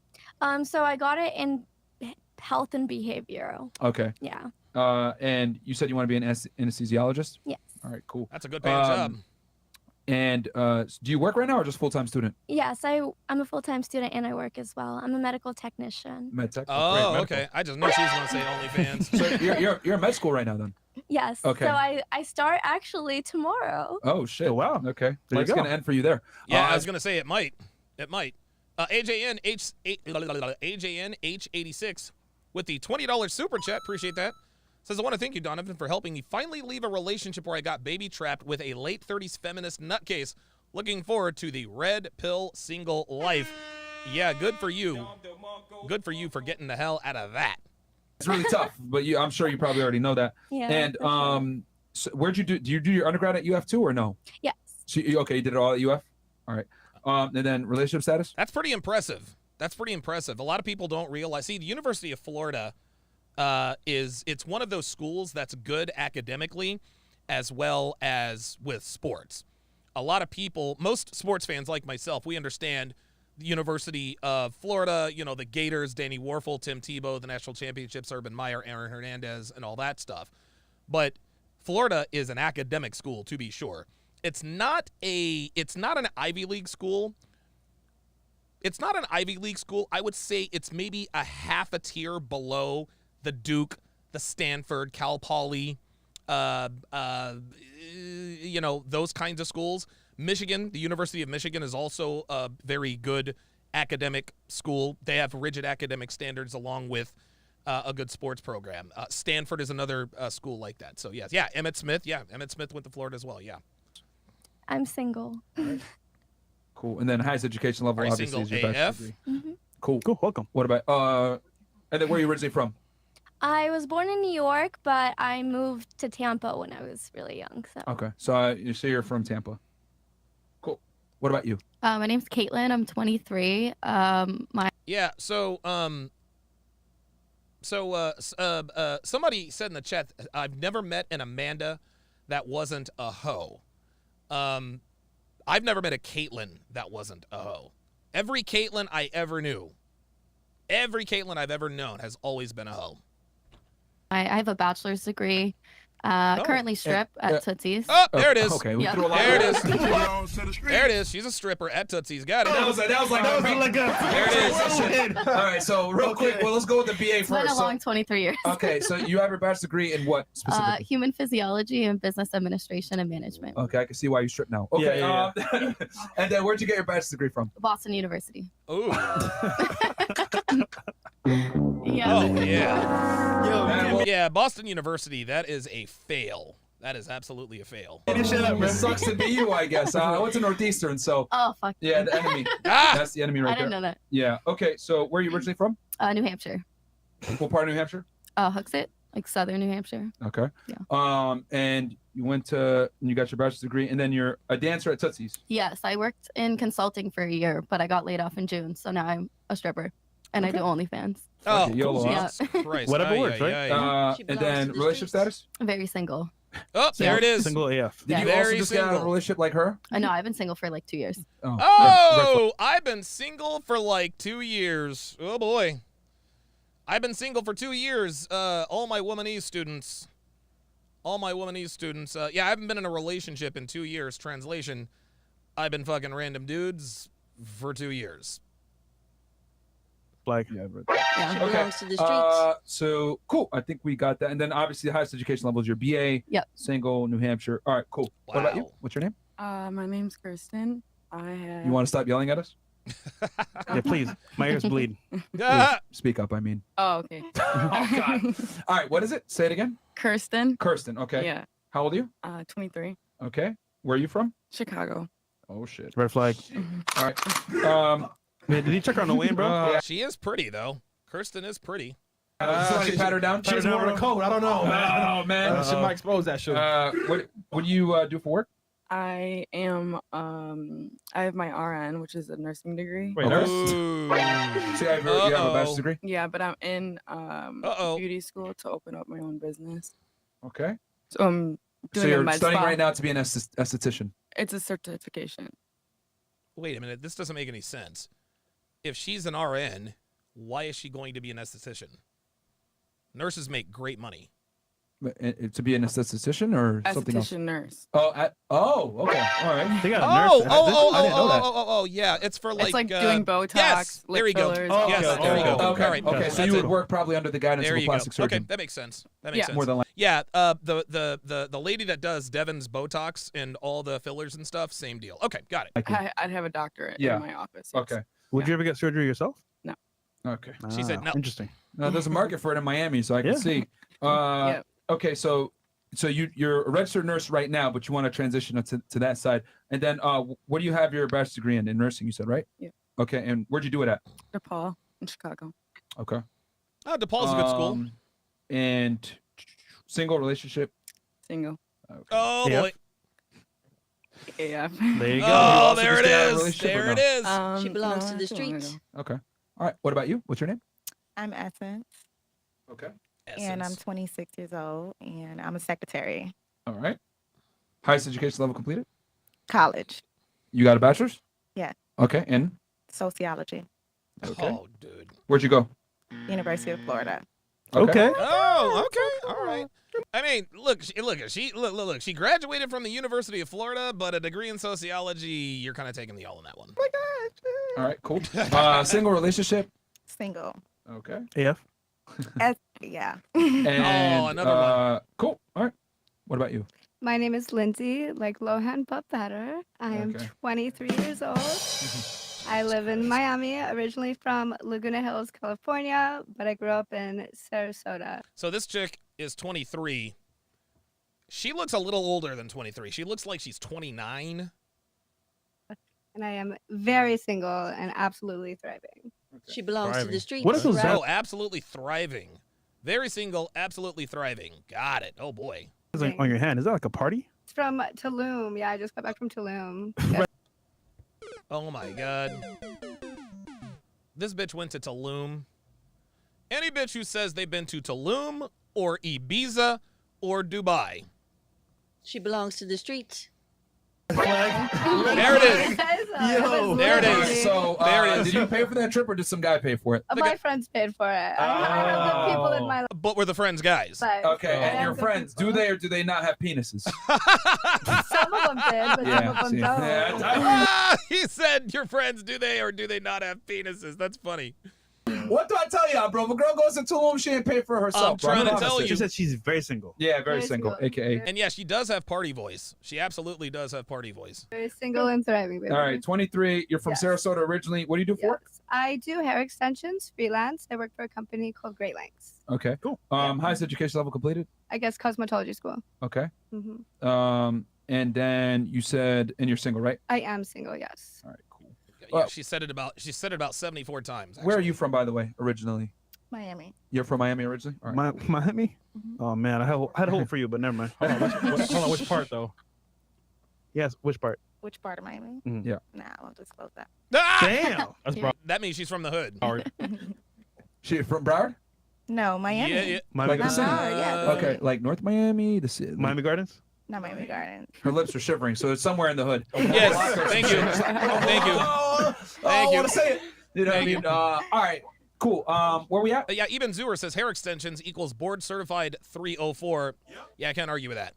So I got it in health and behavioral. Okay. Yeah. And you said you want to be an anesthesiologist? Yes. All right, cool. That's a good paying job. And do you work right now or just full-time student? Yes, I'm a full-time student and I work as well. I'm a medical technician. Med tech? Oh, Great, medical. okay. I just knew she was going to say OnlyFans. So you're in med school right now then? Yes. Okay. So I start actually tomorrow. Oh shit! Oh, wow. Okay, There you life's go. gonna end for you there. Yeah, I was going to say it might. It might. AJNH86 with the $20 super chat. Appreciate that. Says, I want to thank you, Donovan, for helping me finally leave a relationship where I got baby trapped with a late 30s feminist nutcase. Looking forward to the red pill single life. Yeah, good for you. Good for you for getting the hell out of that. It's really tough, but I'm sure you probably already know that. Yeah. And for sure. so where'd you do? Do you do your undergrad at UF too, or no? Yes. So you did it all at UF. All right. And then relationship status? That's pretty impressive. That's pretty impressive. A lot of people don't realize. See, the University of Florida it's one of those schools that's good academically as well as with sports. A lot of people, most sports fans like myself, we understand the University of Florida, you know, the Gators, Danny Warfel, Tim Tebow, the national championships, Urban Meyer, Aaron Hernandez, and all that stuff. But Florida is an academic school, to be sure. It's not an Ivy League school. It's not an Ivy League school. I would say it's maybe a half a tier below the Duke, the Stanford, Cal Poly, you know, those kinds of schools. Michigan, the University of Michigan is also a very good academic school. They have rigid academic standards along with a good sports program. Stanford is another school like that. So, yes. Yeah, Emmett Smith. Yeah, Emmett Smith went to Florida as well. Yeah. I'm single. Cool. And then highest education level, Are you obviously, is single your AF? bachelor's degree. Mhm. Cool. Cool. Welcome. What about and then where are you originally from? I was born in New York, but I moved to Tampa when I was really young. So. Okay. So you say you're from Tampa. Cool. What about you? My name's Caitlin. I'm 23. Yeah. So somebody said in the chat, I've never met an Amanda that wasn't a hoe. I've never met a Caitlin that wasn't a hoe. Every Caitlin I ever knew, every Caitlin I've ever known has always been a hoe. I have a bachelor's degree. Currently strip at Tootsie's. Oh, there it is. Okay, we threw a lot There it of- is. There it is. She's a stripper at Tootsie's. Got it. That was like There it is. All right, so real quick, well, let's go with the BA It's been first. a long 23 years. Okay, so you have your bachelor's degree in what specifically? Human physiology and business administration and management. Okay, I can see why you strip now. Okay, Yeah. and then where'd you get your bachelor's degree from? Boston University. Ooh. Yeah. Oh, yeah. Yeah, Boston University, that is a fail. That is absolutely a fail. It sucks to be you, I guess. I went to Northeastern, so. Oh, fuck. Yeah, the enemy. Ah! That's the enemy right I there. didn't know that. Yeah, okay, so where are you originally from? New Hampshire. What part of New Hampshire? Hooksett, like southern New Hampshire. Okay. Yeah. And you got your bachelor's degree, and then you're a dancer at Tootsie's. Yes, I worked in consulting for a year, but I got laid off in June, so now I'm a stripper, and I do OnlyFans. Oh, Okay, YOLO, huh? Jesus Christ. Whatever Aye, works, aye, right? aye. And then relationship status? Very single. Oh, there it is. Single AF. Did you Very also just get out of a single. relationship like her? I know, I've been single for like 2 years. Oh, I've been single for like 2 years. Oh, boy. I've been single for 2 years. All my womanese students. Yeah, I haven't been in a relationship in 2 years. Translation, I've been fucking random dudes for 2 years. Like, She belongs to the streets. So cool. I think we got that. And then obviously the highest education level is your BA. Yep. Single, New Hampshire. All right, cool. What about you? What's your name? My name's Kirsten. I have. You want to stop yelling at us? Yeah, please. My ears bleed. Please speak up, I mean. Oh, okay. Oh, God. All right, what is it? Say it again. Kirsten. Kirsten, okay. Yeah. How old are you? 23. Okay. Where are you from? Chicago. Oh, shit. Red flag. All right. Man, did he check her on the way in, bro? She is pretty, though. Kirsten is pretty. Somebody pat her down. She's wearing a coat. I don't know, man. Oh, man. She might expose that shit. What do you do for work? I am. I have my RN, which is a nursing degree. Wait, nurse? So you have a bachelor's degree? Yeah, but I'm in beauty school to open up my own business. Okay. So I'm doing So a you're med studying spa. right now to be an esthetician. It's a certification. Wait a minute. This doesn't make any sense. If she's an RN, why is she going to be an esthetician? Nurses make great money. To be an esthetician or something else? Esthetician nurse. Okay. All right. They got a nurse. I didn't know that. Oh, yeah. It's for like. It's like doing Botox, Yes. lip There you go. fillers. Yes. There you go. Okay. All right. Okay. So you would work probably under the guidance There of a you go. plastic surgeon. Okay, that makes sense. That makes sense. More than likely. Yeah. The lady that does Devin's Botox and all the fillers and stuff, same deal. Okay, got it. I'd have a doctorate Yeah. in my office. Yes. Okay. Would you ever get surgery yourself? No. Okay. She said no. Interesting. There's a market for it in Miami, so I can see. Okay, so you're a registered nurse right now, but you want to transition to that side. And then what do you have your bachelor's degree in nursing, you said, right? Yeah. Okay, and where'd you do it at? DePaul in Chicago. Okay. Oh, DePaul's a good school. And single relationship? Single. Okay. Oh, boy. Yeah. There you go. Oh, there it is. There it is. She belongs to the streets. Okay. All right. What about you? What's your name? I'm Essence. Okay. And I'm 26 years old, and I'm a secretary. All right. Highest education level completed? College. You got a bachelor's? Yeah. Okay. In? Sociology. Okay. Oh, dude. Where'd you go? University of Florida. Okay. Oh, okay. All right. I mean, look, she graduated from the University of Florida, but a degree in sociology, you're kind of taking the L on that one. All right, cool. Single relationship? Single. Okay. AF? Yeah. And, another one. Cool. All right. What about you? My name is Lindsay, like Lohan, but better. I am Okay. 23 years old. I live in Miami, originally from Laguna Hills, California, but I grew up in Sarasota. So this chick is 23. She looks a little older than 23. She looks like she's 29. and I am very single and absolutely thriving. She belongs to the streets. What is those? Oh, absolutely thriving. Very single, absolutely thriving. Got it. Oh boy. On your hand, is that like a party? It's from Tulum. Yeah, I just got back from Tulum. Oh my god. This bitch went to Tulum. Any bitch who says they've been to Tulum or Ibiza or Dubai. She belongs to the streets. There it is. Yo. There it is. So, there it is. did you pay for that trip or did some guy pay for it? My friends paid for it. I have good people in my life. But we're the friends guys. Okay, and your friends, do they or do they not have penises? Some of them did, but some of them see. don't. He said, your friends, do they or do they not have penises? That's funny. What do I tell y'all, bro? If a girl goes to Tulum, she ain't pay for herself. I'm trying to tell you. She said she's very single. Yeah, very single, aka. And yeah, she does have party voice. She absolutely does have party voice. Very single and thriving, baby. All right, 23. You're from Sarasota originally. What do you do for work? I do hair extensions, freelance. I work for a company called Great Lengths. Okay, cool. Highest education level completed? I guess cosmetology school. Okay. hmm And then you said, and you're single, right? I am single, yes. All right, cool. Yeah, she said it about 74 times. Where are you from, by the way, originally? Miami. You're from Miami originally? All right. Miami? Oh man, I had hope for you, but never mind. Hold on, which part though? Yes, which part? Which part of Miami? Yeah. Nah, I won't disclose that. Damn. Yeah. That means she's from the hood. She from Broward? No, Miami. Yeah, yeah. Like the Not city? Broward, yeah, the Okay, city. like North Miami, the city. Miami Gardens? Not Miami Gardens. Her lips are shivering, so it's somewhere in the hood. Yes, thank you. Thank you. I you. want to say it. You know what I mean? All right, cool. Where we at? Yeah, Eben Zuer says hair extensions equals board certified 304. Yeah, I can't argue with that.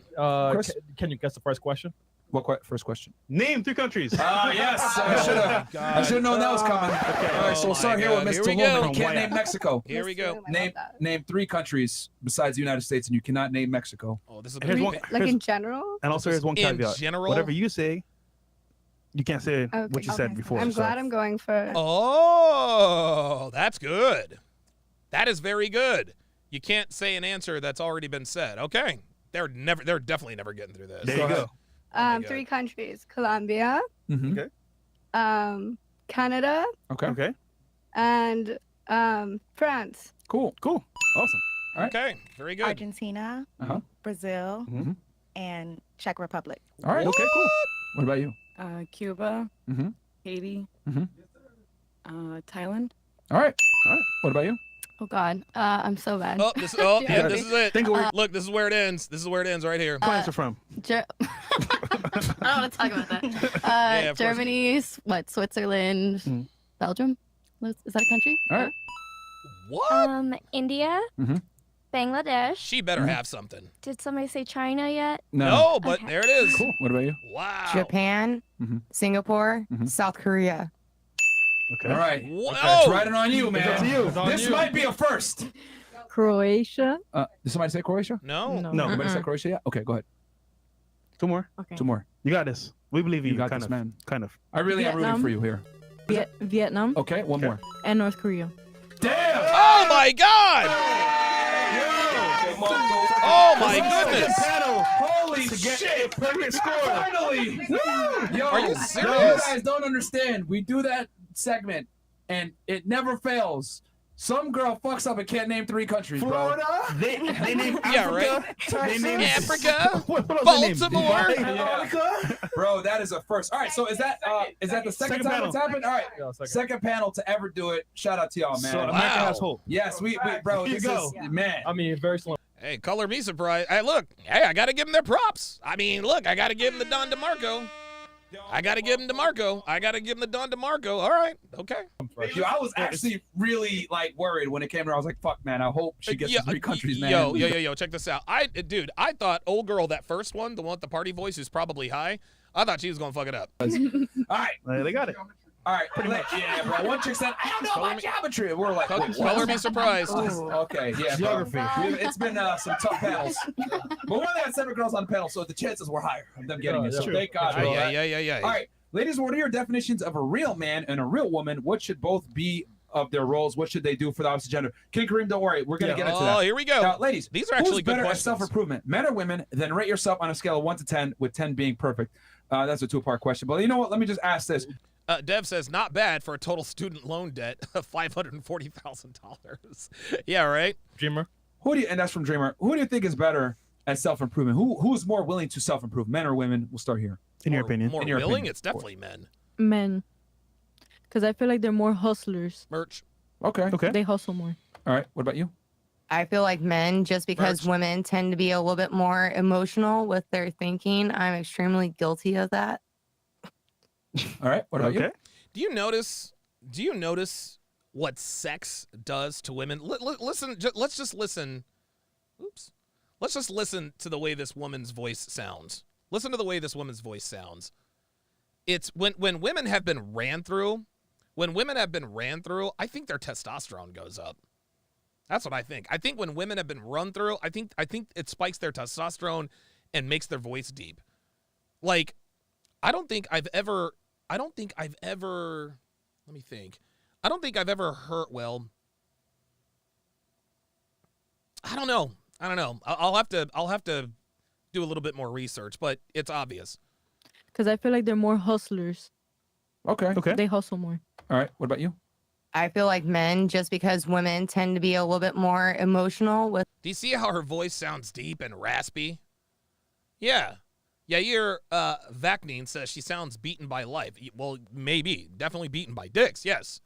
Chris? Can you guess the first question? What first question? Name 3 countries. Yes. I should have known that was coming. All right, so we'll start here with Mr. Lohan. You can't name Mexico. Here we go. Name 3 countries besides the United States, and you cannot name Mexico. Oh, this is Like in general? And also, here's one In caveat. general? Whatever you say, you can't say what you said before. I'm so. glad I'm going for. Oh, that's good. That is very good. You can't say an answer that's already been said. Okay. They're definitely never getting through this. There you go. 3 countries: Colombia, Okay. Canada, Okay. and France. Cool. Awesome. All right. Okay. Very good. Argentina, Brazil, and Czech Republic. All right. Okay, cool. What about you? Cuba, Mm-hmm. Haiti, Mm-hmm. Thailand. All right. What about you? Oh God, I'm so bad. Oh, this is it. Look, this is where it ends. This is where it ends right here. Where's it from? I don't want to talk about that. Yeah, of course. Germany, Switzerland, Belgium. Is that a country? All right. What? India, Bangladesh. She better have something. Did somebody say China yet? No, but there it is. Cool. What about you? Wow. Japan, Singapore, South Korea. Okay. All right. Whoa. It's riding on you, man. It's up to you. It's on This you. might be a first. Croatia. Did somebody say Croatia? No. Nobody said Croatia yet? Okay, go ahead. 2 more. Okay. 2 more. You got this. We believe you. You got kind this, of, man. Kind of. I really am rooting Vietnam. for you here. Vietnam Okay, one more. and North Korea. Damn! Oh my God! Oh my goodness! Holy shit! Perfect score! Finally! Yo, Are you You serious? guys don't understand. We do that segment, and it never fails. Some girl fucks up and can't name 3 countries, bro. They name Africa. Yeah, right. They name Africa, What else they name? Baltimore. Dubai? Bro, that is a first. All right, so is that the second time panel. it's happened? All right, Yeah, second panel to ever do it. Shout out to y'all, man. So America has hope. Yes, we bro. Here This you go. is man. I mean, very slow. Hey, color me surprised. Hey, look. Hey, I got to give them their props. I mean, look, I got to give them the Don DeMarco. I got to give them DeMarco. I got to give them the Don DeMarco. All right. Okay. Yo, I was actually really like worried when it came to her. I was like, fuck, man. I hope she gets the 3 countries, man. Yo. Check this out. I thought old girl, that first one, the one with the party voice who's probably high, I thought she was going to fuck it up. All right. They got it. All right. Yeah, bro. One chick said, I don't know about geometry. And we're like, wait, Color what? me surprised. Okay, yeah. Geography. It's been some tough panels. But we only had 7 girls on the panel, so the chances were higher of them getting it. So true. thank God. Yeah. All right. Ladies, what are your definitions of a real man and a real woman? What should both be of their roles? What should they do for the opposite gender? King Kareem, don't worry. We're going to get into that. Oh, here we go. Now, ladies, these are actually who's good better at questions. self-improvement, men or women? Then rate yourself on a scale of 1 to 10, with 10 being perfect. That's a two-part question. But you know what? Let me just ask this. Dev says, not bad for a total student loan debt of $540,000. Yeah, right? Dreamer. And that's from Dreamer. Who do you think is better at self-improvement? Who's more willing to self-improve, men or women? We'll start here. In your opinion. More willing? It's definitely men. Men. Because I feel like they're more hustlers. Merch. Okay. They hustle more. All right. What about you? I feel like men, just because women tend to be a little bit more emotional with their thinking. I'm extremely guilty of that. All right. What about you? Do you notice what sex does to women? Listen, let's just listen. Oops. Let's just listen to the way this woman's voice sounds. Listen to the way this woman's voice sounds. It's when women have been ran through, I think their testosterone goes up. That's what I think. I think when women have been run through, I think it spikes their testosterone and makes their voice deep. Like, I don't think I've ever heard, well, I don't know. I'll have to do a little bit more research, but it's obvious. Because I feel like they're more hustlers. Okay. They hustle more. All right. What about you? I feel like men, just because women tend to be a little bit more emotional with. Do you see how her voice sounds deep and raspy? Yeah. Yair Vaknin says she sounds beaten by life. Well, maybe. Definitely beaten by dicks, yes.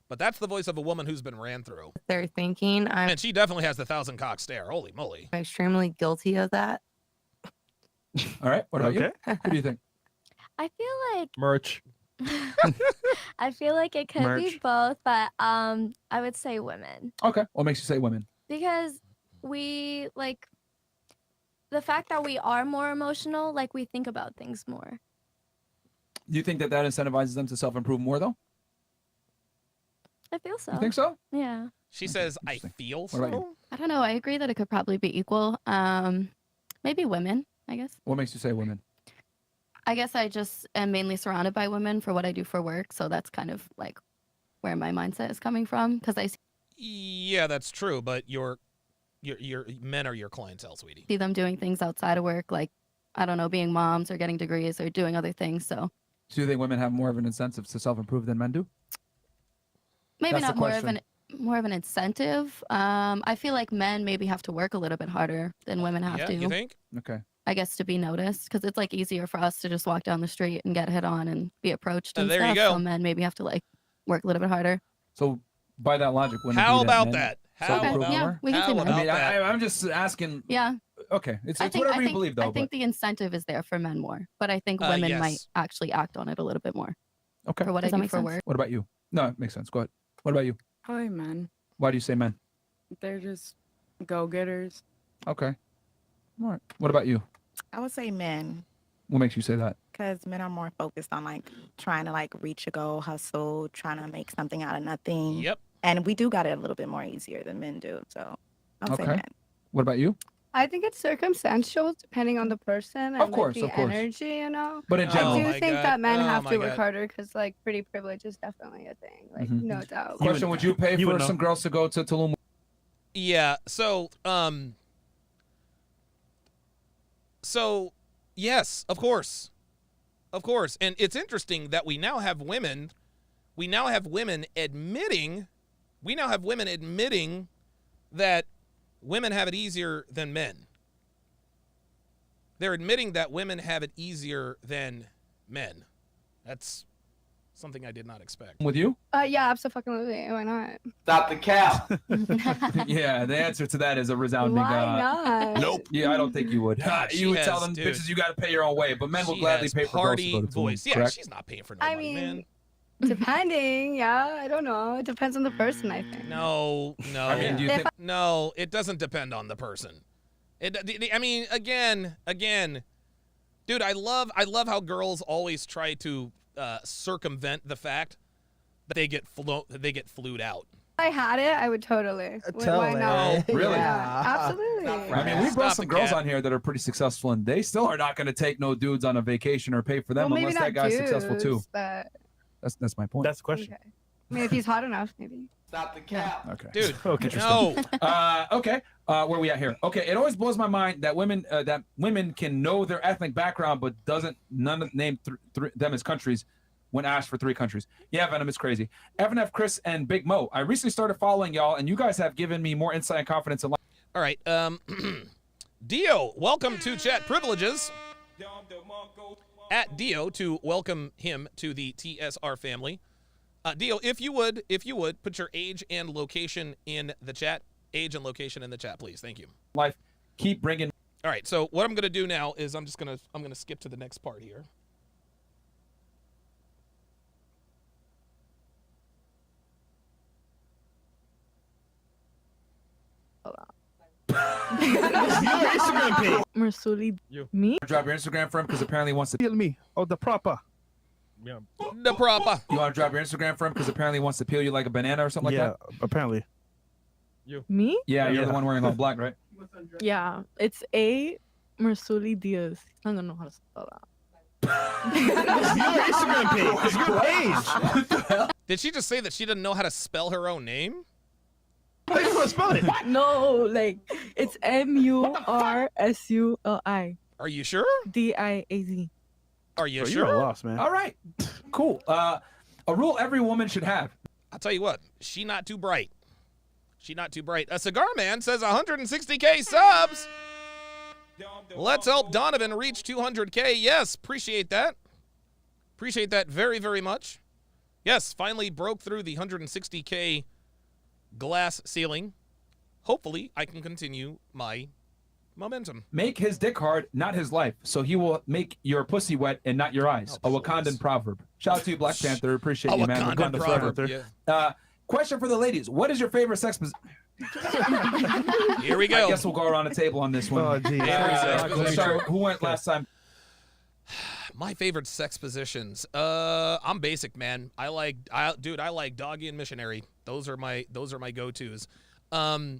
But that's the voice of a woman who's been ran through. Their thinking. And she definitely has the 1,000-cock stare. Holy moly. I'm extremely guilty of that. All right. What about you? Who do you think? I feel like Merch. I feel like it could be Merch. both, but I would say women. Okay. What makes you say women? Because we like the fact that we are more emotional, like we think about things more. Do you think that incentivizes them to self-improve more, though? I feel so. You think so? Yeah. She says, I feel What about so. you? I don't know. I agree that it could probably be equal. Maybe women, I guess. What makes you say women? I guess I just am mainly surrounded by women for what I do for work. So that's kind of like where my mindset is coming from. Because I Yeah, that's true, but your men are your clientele, sweetie. see them doing things outside of work, like, I don't know, being moms or getting degrees or doing other things. So Do you think women have more of an incentive to self-improve than men do? maybe That's the not more of an incentive. I feel like men maybe have to work a little bit harder than women have Yeah, to. you think? Okay. I guess to be noticed, because it's like easier for us to just walk down the street and get hit on and be approached and there you stuff. go. So men maybe have to like work a little bit harder. So by that logic, wouldn't How it be about men that? How self-improve about- Yeah, more? we can say men. I mean, I'm just asking. Yeah. Okay. It's I whatever you believe, though. I think the incentive is there for men more, but I think women might yes. actually act on it a little bit more. Okay. For what Does I that do make for sense? work. What about you? No, it makes sense. Go ahead. What about you? Probably men. Why do you say men? They're just go-getters. Okay. All right. What about you? I would say men, What makes you say that? because men are more focused on like trying to like reach a goal, hustle, trying to make something out of nothing. Yep. And we do got it a little bit more easier than men do. So I would say Okay. men. What about you? I think it's circumstantial depending on the person and Of course, like, of the course. energy, you know. But in general. I Oh do my think God. that men Oh have my to work God. harder because like pretty privilege is definitely a thing, like Mhm. no doubt. Question: Would you pay you for would know. some girls to go to Tulum? Yeah, so yes, of course. Of course. And it's interesting that we now have women admitting that women have it easier than men. They're admitting that women have it easier than men. That's something I did not expect. With you? Yeah, absolutely. Why not? Stop the cap. Yeah, the answer to that is a resounding. Why not? Nope. Yeah, I don't think you would. She You would tell has- them, dude. bitches, you got to pay your own way. But men will She gladly has pay for girls to party go to Tulum. voice. Yeah, correct? she's not paying for no I money, mean, man. depending, yeah, I don't know. It depends on the person, I think. No. I mean, do you think? No, it doesn't depend on the person. I mean, again, dude, I love how girls always try to circumvent the fact that they get flued out. If I had it, I would totally. Why Totally. not? Oh, really? Yeah, absolutely. I mean, we brought some girls on here that are pretty successful, and they still are not going to take no dudes on a vacation or pay for them Well, maybe unless that not guy's successful too. dudes, but That's my point. That's the question. okay. I mean, if he's hot enough, maybe. Stop the cap. Okay. Dude, no. Okay. Where we at here? Okay. It always blows my mind that women can know their ethnic background, but none name them as countries when asked for 3 countries. Yeah, Venom is crazy. FNF, Chris, and Big Mo. I recently started following y'all, and you guys have given me more insight and confidence in life. All right. Dio, welcome to Chat Privileges. At Dio to welcome him to the TSR family. Dio, if you would, put your age and location in the chat. Age and location in the chat, please. Thank you. Life, keep bringing. All right. So what I'm gonna do now is I'm gonna skip to the next part here. Instagram page. Marsuli, me? Drop your Instagram for him because apparently he wants to kill me. Oh, the proper. Yeah. The proper. You want to drop your Instagram for him because apparently he wants to peel you like a banana or something like that? Yeah, apparently. Me? Yeah, you're the one wearing all black, right? Yeah, it's A. Marsuli Diaz. I don't know how to spell that. Your Instagram page. It's your page. Did she just say that she didn't know how to spell her own name? How you gonna spell it? No, like it's Mursuli. Are you sure? Diaz. Are you Bro, sure? You're lost, man. All right, cool. A rule every woman should have. I'll tell you what, she not too bright. She not too bright. A Cigar Man says 160K subs. Let's help Donovan reach 200K. Yes, appreciate that. Appreciate that very, very much. Yes, finally broke through the 160K glass ceiling. Hopefully, I can continue my momentum. Make his dick hard, not his life, so he will make your pussy wet and not your eyes. A Wakandan proverb. Shout out to you, Black Panther. Appreciate you, man. Wakandan proverb. Yeah. Question for the ladies. What is your favorite sex position? Here we go. I guess we'll go around the table on this one. Oh, geez. Sorry, who went last time? My favorite sex positions. I'm basic, man. I like doggy and missionary. Those are my go-tos. I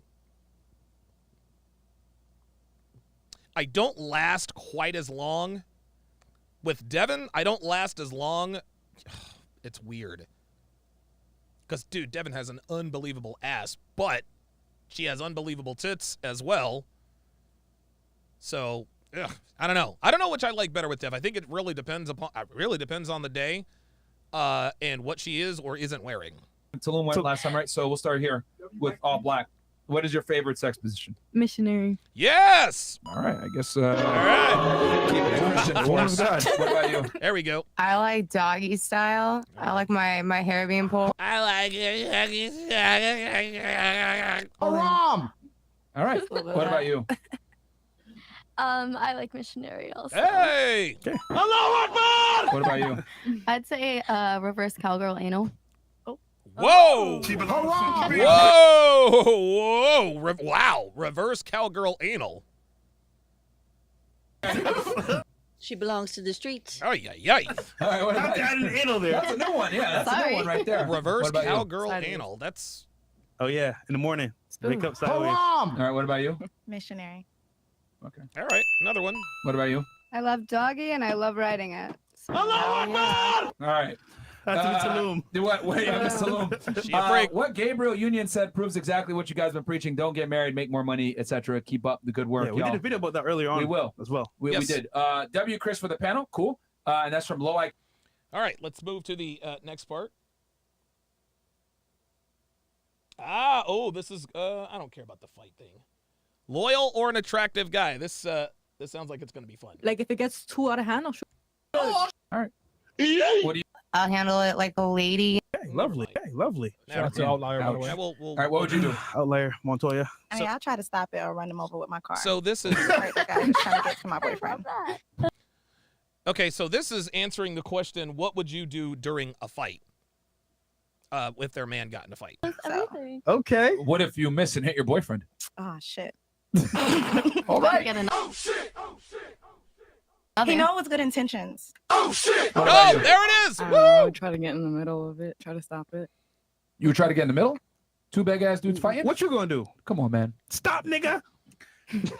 don't last quite as long. With Devin, I don't last as long. It's weird. Because, dude, Devin has an unbelievable ass, but she has unbelievable tits as well. So, I don't know. I don't know which I like better with Dev. I think it really depends on the day and what she is or isn't wearing. Tulum went last time, right? So we'll start here with all black. What is your favorite sex position? Missionary. Yes! All right, I guess. All right. Keep it Christian for us. What about you? There we go. I like doggy style. I like my hair being pulled. I like it. Haram! All right. What about you? I like missionary also. Hey! Okay. Hello, Akbar! What about you? I'd say reverse cowgirl anal. Whoa! Whoa! Wow! Reverse cowgirl anal. She belongs to the streets. Oh yeah. All right, what about an anal there. That's a new one. Yeah, that's a new one right there. Reverse What about you? cowgirl anal. That's. Oh yeah, in the morning. Wake up sideways. All right, what about you? Missionary. Okay. All right, another one. What about you? I love doggy and I love riding it. So, All right. That's Tulum. Wait, Miss Tulum. She a freak. What Gabrielle Union said proves exactly what you guys have been preaching. Don't get married, make more money, etc. Keep up the good work. Yeah, we did a video about that earlier on. We will as well. We did. W. Chris for the panel. Cool. And that's from Low I. All right, let's move to the next part. This is I don't care about the fight thing. Loyal or an attractive guy? This sounds like it's gonna be fun. Like if it gets too out of hand, I'll show. All right. What do you? I'll handle it like a lady. Hey, lovely. Hey, lovely. Shout out to Outlier, by the way. All right, what would you do? Outlier, Montoya. I mean, I'll try to stop it or run him over with my car. So this is Right, like I was trying to get to my boyfriend. okay. So this is answering the question: what would you do during a fight? If their man got in a fight. Everything. Okay. What if you miss and hit your boyfriend? Oh shit. All right. He knows good intentions. Oh, there it is! I Woo! would try to get in the middle of it, try to stop it. You would try to get in the middle? Two big ass dudes fighting? What you gonna do? Come on, man. Stop, nigga.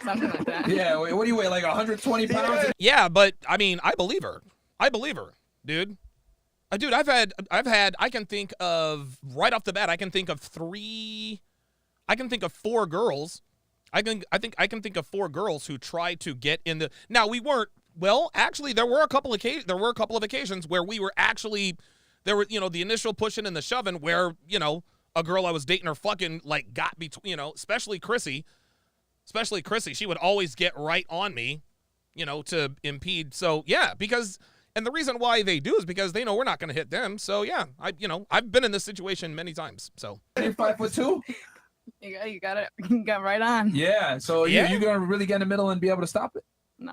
Something like that. Yeah, what do you weigh? Like 120 pounds? Yeah, but I mean, I believe her, dude. Dude, I can think of, right off the bat, I can think of 4 girls. I think I can think of 4 girls who tried to get in the, now we weren't, well, actually there were a couple of occasions where we were actually, there were, the initial pushing and the shoving where, a girl I was dating or fucking like got between, especially Chrissy, she would always get right on me, to impede. So yeah, because, and the reason why they do is because they know we're not going to hit them. So yeah, I've been in this situation many times. So You're 5'2". You got it. You got right on. Yeah. So Yeah. you're gonna really get in the middle and be able to stop it? No.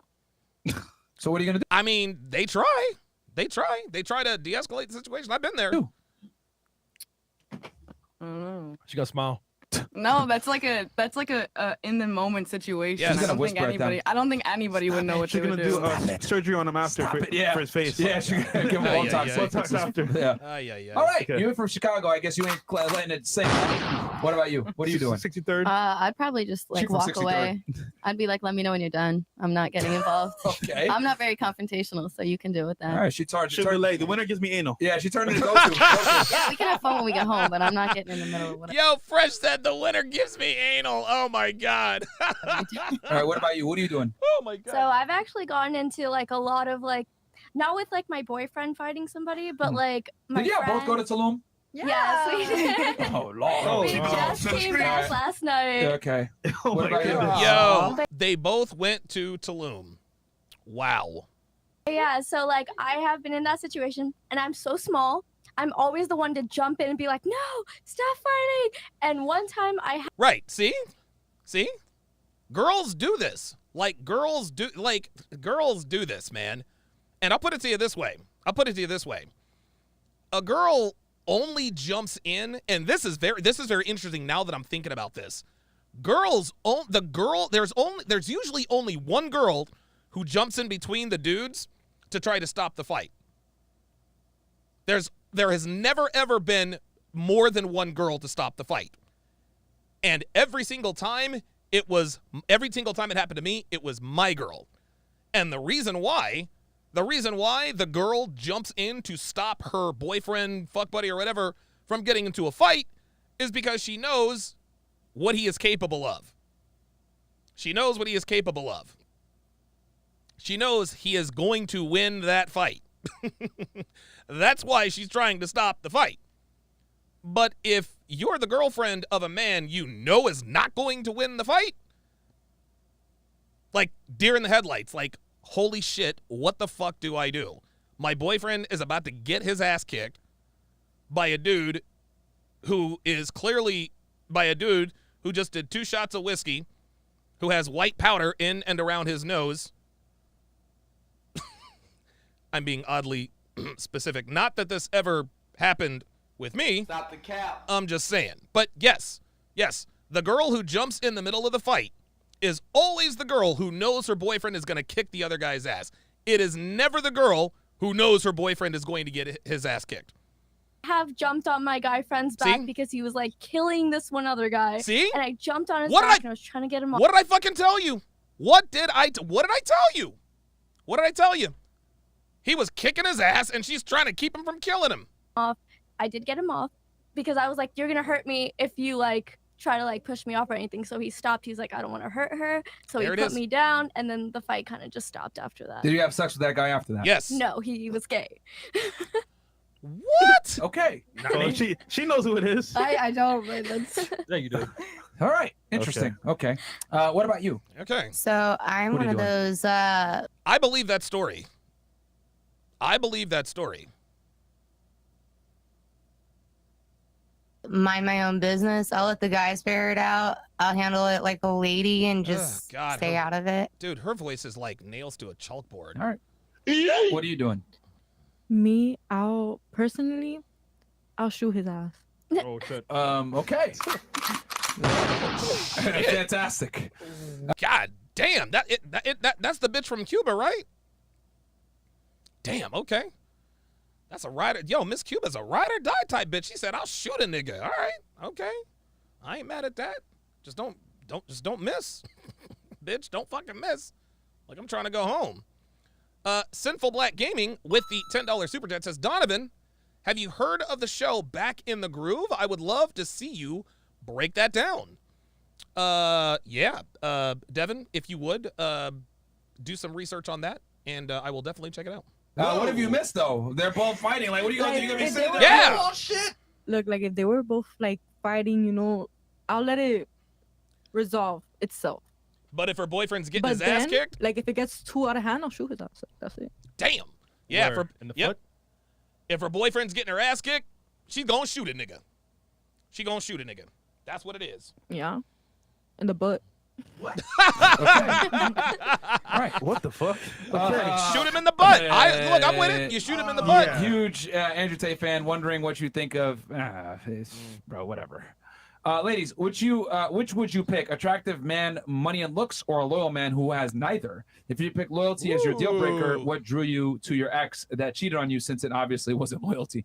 So what are you gonna do? I mean, they try to de-escalate the situation. I've been there. I don't know. She got a smile. No, that's like a in the moment situation. Yeah, she's I gonna don't think anybody would know what She's they would gonna do. do surgery on him after for his face. Yeah, she's gonna give him a Botox after. Yeah. Yeah. All right, Okay. you're from Chicago. I guess you ain't letting it sink. What about you? What are you doing? 63rd. I'd probably just She like from walk 63rd. away. I'd be like, let me know when you're done. I'm not getting involved. Okay. I'm not very confrontational, so you can deal with that. All right, she Sugar Lay. The winner gives me anal. Yeah, she turned it to go-to. Yeah, we can have fun when we get home, but I'm not getting in the middle of whatever. Yo, Fresh said the winner gives me anal. Oh my God. All right, what about you? What are you doing? Oh my God. So I've actually gotten into like a lot of like, not with like my boyfriend fighting somebody, but like my Did y'all both go to friend- Tulum? Yes, we did. Oh Lord. We just came back last night. Okay. Oh What my about you? goodness. Yo, they both went to Tulum. Wow. Yeah, so like I have been in that situation and I'm so small. I'm always the one to jump in and be like, no, stop fighting. And one time Right. See? Girls do this. Girls do this, man. And I'll put it to you this way. A girl only jumps in, and this is very interesting now that I'm thinking about this. There's usually only one girl who jumps in between the dudes to try to stop the fight. There has never ever been more than one girl to stop the fight. And every single time it happened to me, it was my girl. And the reason why the girl jumps in to stop her boyfriend, fuck buddy, or whatever from getting into a fight is because she knows what he is capable of. She knows he is going to win that fight. That's why she's trying to stop the fight. But if you're the girlfriend of a man you know is not going to win the fight, like deer in the headlights, like, holy shit, what the fuck do I do? My boyfriend is about to get his ass kicked by a dude who just did 2 shots of whiskey, who has white powder in and around his nose. I'm being oddly specific. Not that this ever happened with me. Stop the cap. I'm just saying. But yes, the girl who jumps in the middle of the fight is always the girl who knows her boyfriend is going to kick the other guy's ass. It is never the girl who knows her boyfriend is going to get his ass kicked. have jumped on my guy friend's back because he was like killing this one other guy. See? And I jumped on his back and I was trying to get him off. What did I fucking tell you? What did I tell you? He was kicking his ass and she's trying to keep him from killing him. I did get him off because I was like, you're gonna hurt me if you like try to like push me off or anything. So he stopped. He's like, I don't want to hurt her. So he put me down and then the fight kind of just stopped after that. Did you have sex with that guy after that? Yes. No, he was gay. What? Okay. Oh, she knows who it is. I don't, but that's... Yeah, you do. All right. Interesting. Okay. What about you? Okay. So I'm one of those. I believe that story. Mind my own business. I'll let the guys figure it out. I'll handle it like a lady and just stay out of it. Dude, her voice is like nails to a chalkboard. All right. What are you doing? Me, I'll shoot his ass. Oh shit. Okay. Fantastic. God damn, that's the bitch from Cuba, right? Damn, okay. That's a ride. Yo, Miss Cuba's a ride or die type bitch. She said, I'll shoot a nigga. All right, okay. I ain't mad at that. Just don't miss. Bitch, don't fucking miss. Like I'm trying to go home. Sinful Black Gaming with the $10 super chat says, Donovan, Have you heard of the show Back in the Groove? I would love to see you break that down. Devin, if you would, do some research on that, and I will definitely check it out. What have you missed though? They're both fighting. Like, what are you gonna do? You gonna be if sitting they there? were- Oh shit! Look, like if they were both like fighting, you know, I'll let it resolve itself. But if her boyfriend's getting But his ass then, kicked, like if it gets too out of hand, I'll shoot his ass. That's it. damn. Yeah, Where? In the foot? If her boyfriend's getting her ass kicked, she's gonna shoot a nigga. She gonna shoot a nigga. That's what it is. Yeah, in the butt. All right. What the fuck? Shoot him in the butt. Look, I'm with it. You shoot him in the butt. Huge Andrew Tate fan, wondering what you think of, bro, whatever. Ladies, which would you pick? Attractive man, money and looks, or a loyal man who has neither? If you pick loyalty as your deal breaker, what drew you to your ex that cheated on you, since it obviously wasn't loyalty?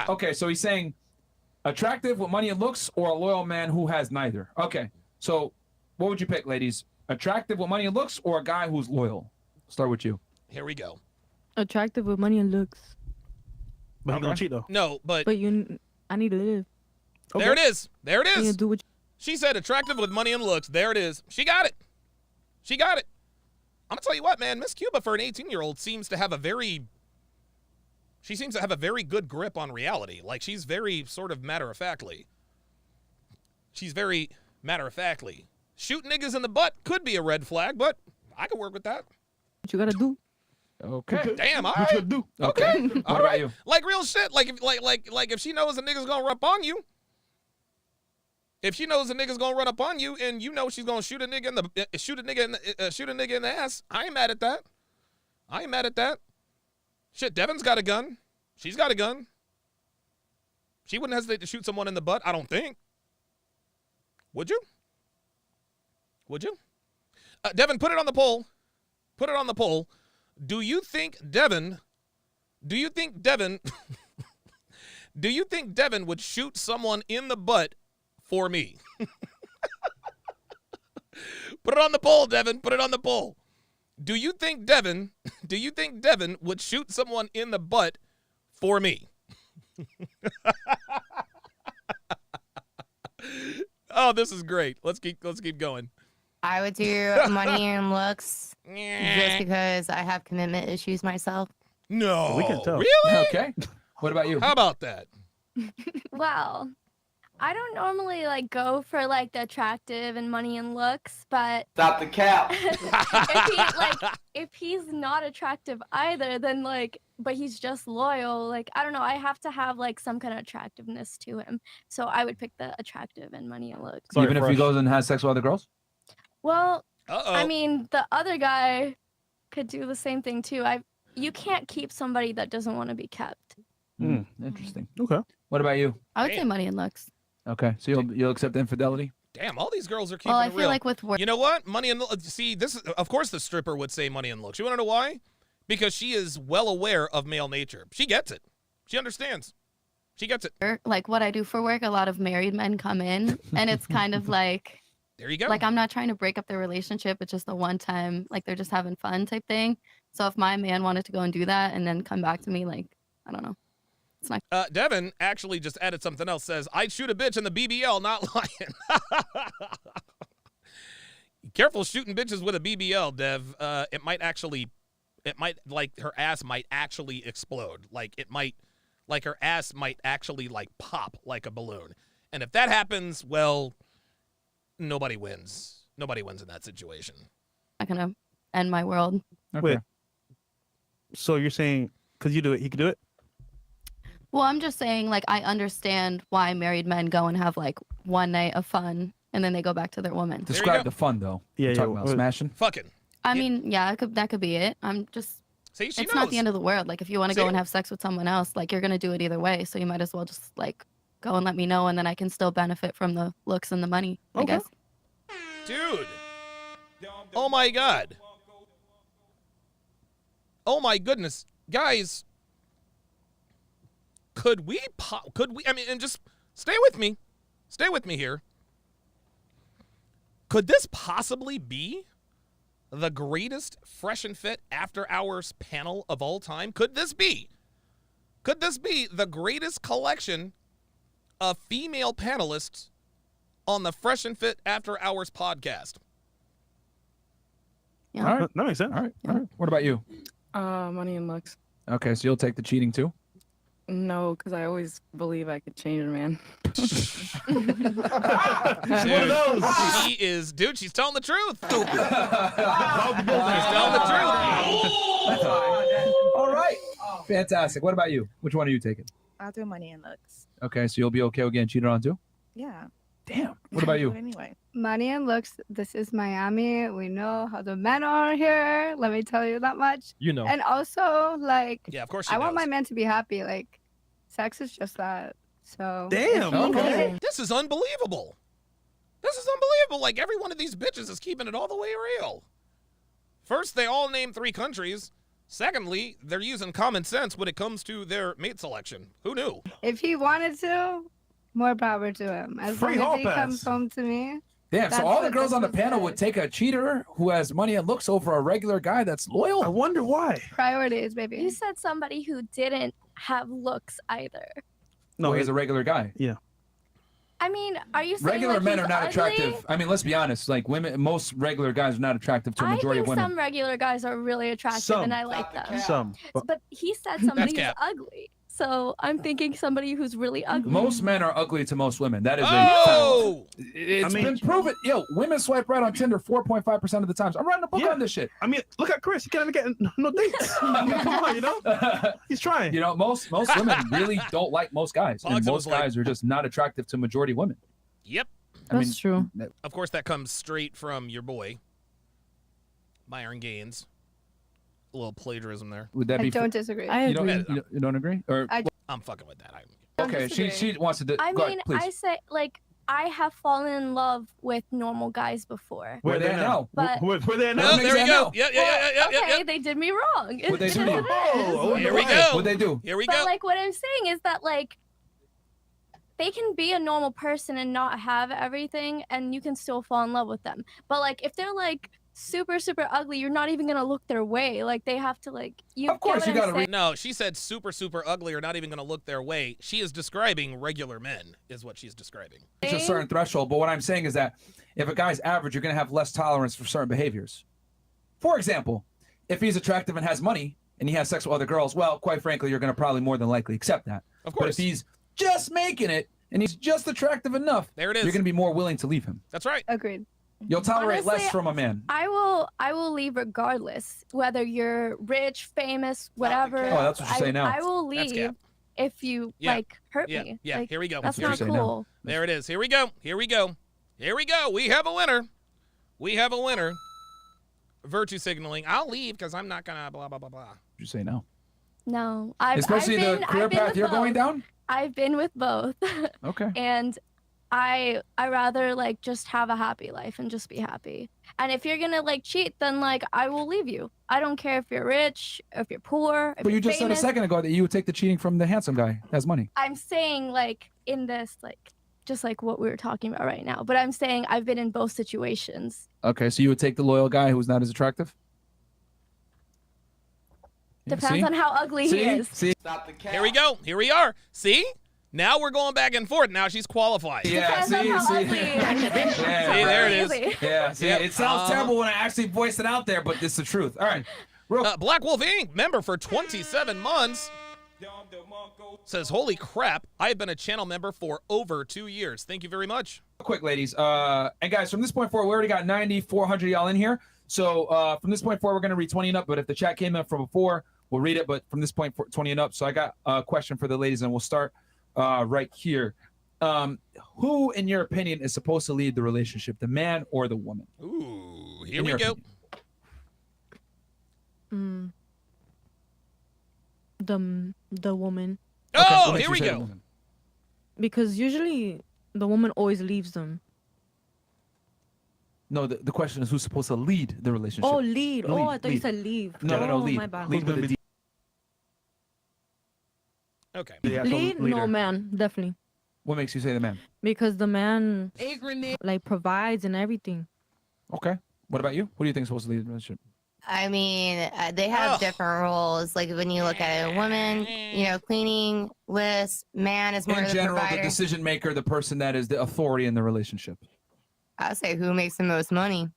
Okay, so he's saying attractive with money and looks, or a loyal man who has neither. Okay, so what would you pick, ladies? Attractive with money and looks, or a guy who's loyal? Start with you. Here we go. Attractive with money and looks. But he's gonna cheat though. No, but I need to live. there it is. There it You is. do what She said attractive with money and looks. There it is. She got it. She got it. I'm gonna tell you what, man. Miss Cuba, for an 18-year-old, seems to have a very good grip on reality. Like, she's very sort of matter-of-factly. Shoot niggas in the butt could be a red flag, but I could work with that. What you gotta do? Okay. Damn, all What you right. gonna do? Okay. What All about right. you? Like real shit. Like if she knows a nigga's gonna run up on you. If she knows a nigga's gonna run up on you, and you know she's gonna shoot a nigga in the ass, I ain't mad at that. Shit, Devin's got a gun. She's got a gun. She wouldn't hesitate to shoot someone in the butt, I don't think. Would you? Devin, put it on the poll. Do you think Devin would shoot someone in the butt for me? Put it on the poll, Devin. Put it on the poll. Do you think Devin would shoot someone in the butt for me? Oh, this is great. Let's keep going. I would do money and looks just because I have commitment issues myself. No. We can tell. Really? Okay. What about you? How about that? Well, I don't normally like go for like the attractive and money and looks, but Stop the cap. if he's not attractive either, then like, but he's just loyal, like I don't know, I have to have like some kind of attractiveness to him. So I would pick the attractive and money and looks. Sorry, Even if he Fresh. goes and has sex with other girls? Well, Uh-oh. I mean, the other guy could do the same thing too. You can't keep somebody that doesn't want to be kept. Interesting. Okay. What about you? I would say money and looks. Okay, so you'll accept infidelity? Damn, all these girls are keeping Well, I it feel real. like with work. You know what? Money and see, this is, of course the stripper would say money and looks. You want to know why? Because she is well aware of male nature. She gets it. She understands. She gets it. Like what I do for work, a lot of married men come in, and it's kind of like, there you go. like I'm not trying to break up their relationship. It's just a one time, like they're just having fun type thing. So if my man wanted to go and do that and then come back to me, like, I don't know. It's not. Devin actually just added something else. Says, I'd shoot a bitch in the BBL, not lying. Careful shooting bitches with a BBL, Dev. It might like her ass might actually explode. Like her ass might actually like pop like a balloon. And if that happens, well, nobody wins. Nobody wins in that situation. Not gonna end my world. Okay. Wait. So you're saying because you do it, he could do it? Well, I'm just saying, like, I understand why married men go and have like one night of fun and then they go back to their woman. Describe the fun though. Yeah, You're talking about smashing. Fucking. I mean, yeah, that could be it. I'm just. See, she it's not the knows. end of the world. Like, if you want to See? go and have sex with someone else, like, you're gonna do it either way. So you might as well just like go and let me know, and then I can still benefit from the looks and the money. I guess. Dude. Oh my God. Oh my goodness. Guys, could we, I mean, and just stay with me here. Could this possibly be the greatest Fresh and Fit After Hours panel of all time? Could this be Could this be the greatest collection of female panelists on the Fresh and Fit After Hours podcast? All right. That makes sense. All right. All right. What about you? Money and looks. Okay, so you'll take the cheating too? No, because I always believe I could change a man. Dude, she is, dude, she's telling the truth. Stupid. She's telling the truth. All right. Fantastic. What about you? Which one are you taking? I'll do money and looks. Okay, so you'll be okay with getting cheated on too? Yeah. Damn. What about you? But anyway. Money and looks. This is Miami. We know how the men are here. Let me tell you that much. You know. And also, like, yeah, of course. I want my man to be happy. Like, sex is just that. So. Damn. if he Okay. needs- This is unbelievable. This is unbelievable. Like, every one of these bitches is keeping it all the way real. First, they all name 3 countries. Secondly, they're using common sense when it comes to their mate selection. Who knew? If he wanted to, more power to him. As Free long hall as he pass. comes home to me. Damn, so that's all the what girls this on the was panel like. would take a cheater who has money and looks over a regular guy that's loyal? I wonder why. Priorities, baby. You said somebody who didn't have looks either. No, he's a regular guy. Yeah. I mean, are you saying Regular like men he's are not ugly? attractive. I mean, let's be honest. Like women, most regular guys are not attractive to a I majority think of women. some regular guys are really attractive, Some. and I like them. Some. But he said somebody who's cap. ugly, so I'm thinking somebody who's really ugly. Most men are ugly to most women. That is a Oh! fact. It's been proven. Yo, women swipe right on Tinder 4.5% of the times. I'm writing a book on this shit. I mean, look at Chris. He can't even get no dates. I mean, come on, you know? He's trying. You know, most women really don't like most guys. And Pogs was most like- guys are just not attractive to majority women. Yep. That's true. Of course, that comes straight from your boy, Myron Gaines. A little plagiarism there. Would that I be? don't disagree. You don't agree? Or I'm fucking with that. okay, she wants to. I go mean, ahead, please. I say like I have fallen in love with normal guys before. Where they now? But Where they No, there we go. Yeah. okay, they did me wrong. What'd they do to you? Here we go. What'd they do? Here we But go. like what I'm saying is that like they can be a normal person and not have everything, and you can still fall in love with them. But like if they're like super ugly, you're not even gonna look their way. Like they have to like you. Of course, get you what I'm gotta saying? No, she said super ugly or not even going to look their way. She is describing regular men, is what she's describing. It's a certain threshold, but what I'm saying is that if a guy's average, you're going to have less tolerance for certain behaviors. For example, if he's attractive and has money and he has sex with other girls, well, quite frankly, you're going to probably more than likely accept that. Of But course. if he's just making it and he's just attractive enough, there it is. You're going to be more willing to leave him. That's right. Agreed. You'll tolerate less Honestly, from a man. I will leave regardless, whether you're rich, famous, whatever. Oh, that's what you say now. I will That's leave cap. if you Yeah. like hurt Yeah, me. yeah. Like, Here we go. That's Here not we go. cool. There it is. Here we go. Here we go. Here we go. We have a winner. We have a winner. Virtue signaling. I'll leave because I'm not gonna blah blah blah blah. You say no. No, Especially the career path you're going down? I've been with both. Okay. And I rather like just have a happy life and just be happy. And if you're gonna like cheat, then like I will leave you. I don't care if you're rich, if you're poor, if But you you're just famous. said a second ago that you would take the cheating from the handsome guy that has money. I'm saying like in this like just like what we were talking about right now. But I'm saying I've been in both situations. Okay, so you would take the loyal guy who's not as attractive? Depends See? on how ugly See? he is. See? Here we go. Here we are. See? Now we're going back and forth. Now she's qualified. Yeah, Depends on see, how see. ugly he is. Yeah, See, there it is. Easy. Yeah, see, Yep. it sounds terrible when I actually voice it out there, but it's the truth. All right. Black Wolf Inc., member for 27 months, says, holy crap, I've been a channel member for over 2 years. Thank you very much. Quick, ladies. And guys, from this point forward, we already got 9,400 y'all in here. So from this point forward, we're going to read 20 and up. But if the chat came in from before, we'll read it. But from this point, 20 and up. So I got a question for the ladies, and we'll start right here. Who, in your opinion, is supposed to lead the relationship, the man or the woman? Ooh, here In we your go. opinion. The woman. Oh, what makes here you we say the go. woman? Because usually the woman always leaves them. No, the question is who's supposed to lead the relationship? Oh, lead. Oh, I thought you lead. said leave. No, oh, lead. My bad. Lead with a D. Okay. Lead? No, man. Definitely. What makes you say the man? Because the man like provides and everything. Okay. What about you? Who do you think is supposed to lead the relationship? I mean, they have different roles. Like when you look at a woman, you know, cleaning list, man is more In of the general, provider. the decision maker, the person that is the authority in the relationship. I say who makes the most money.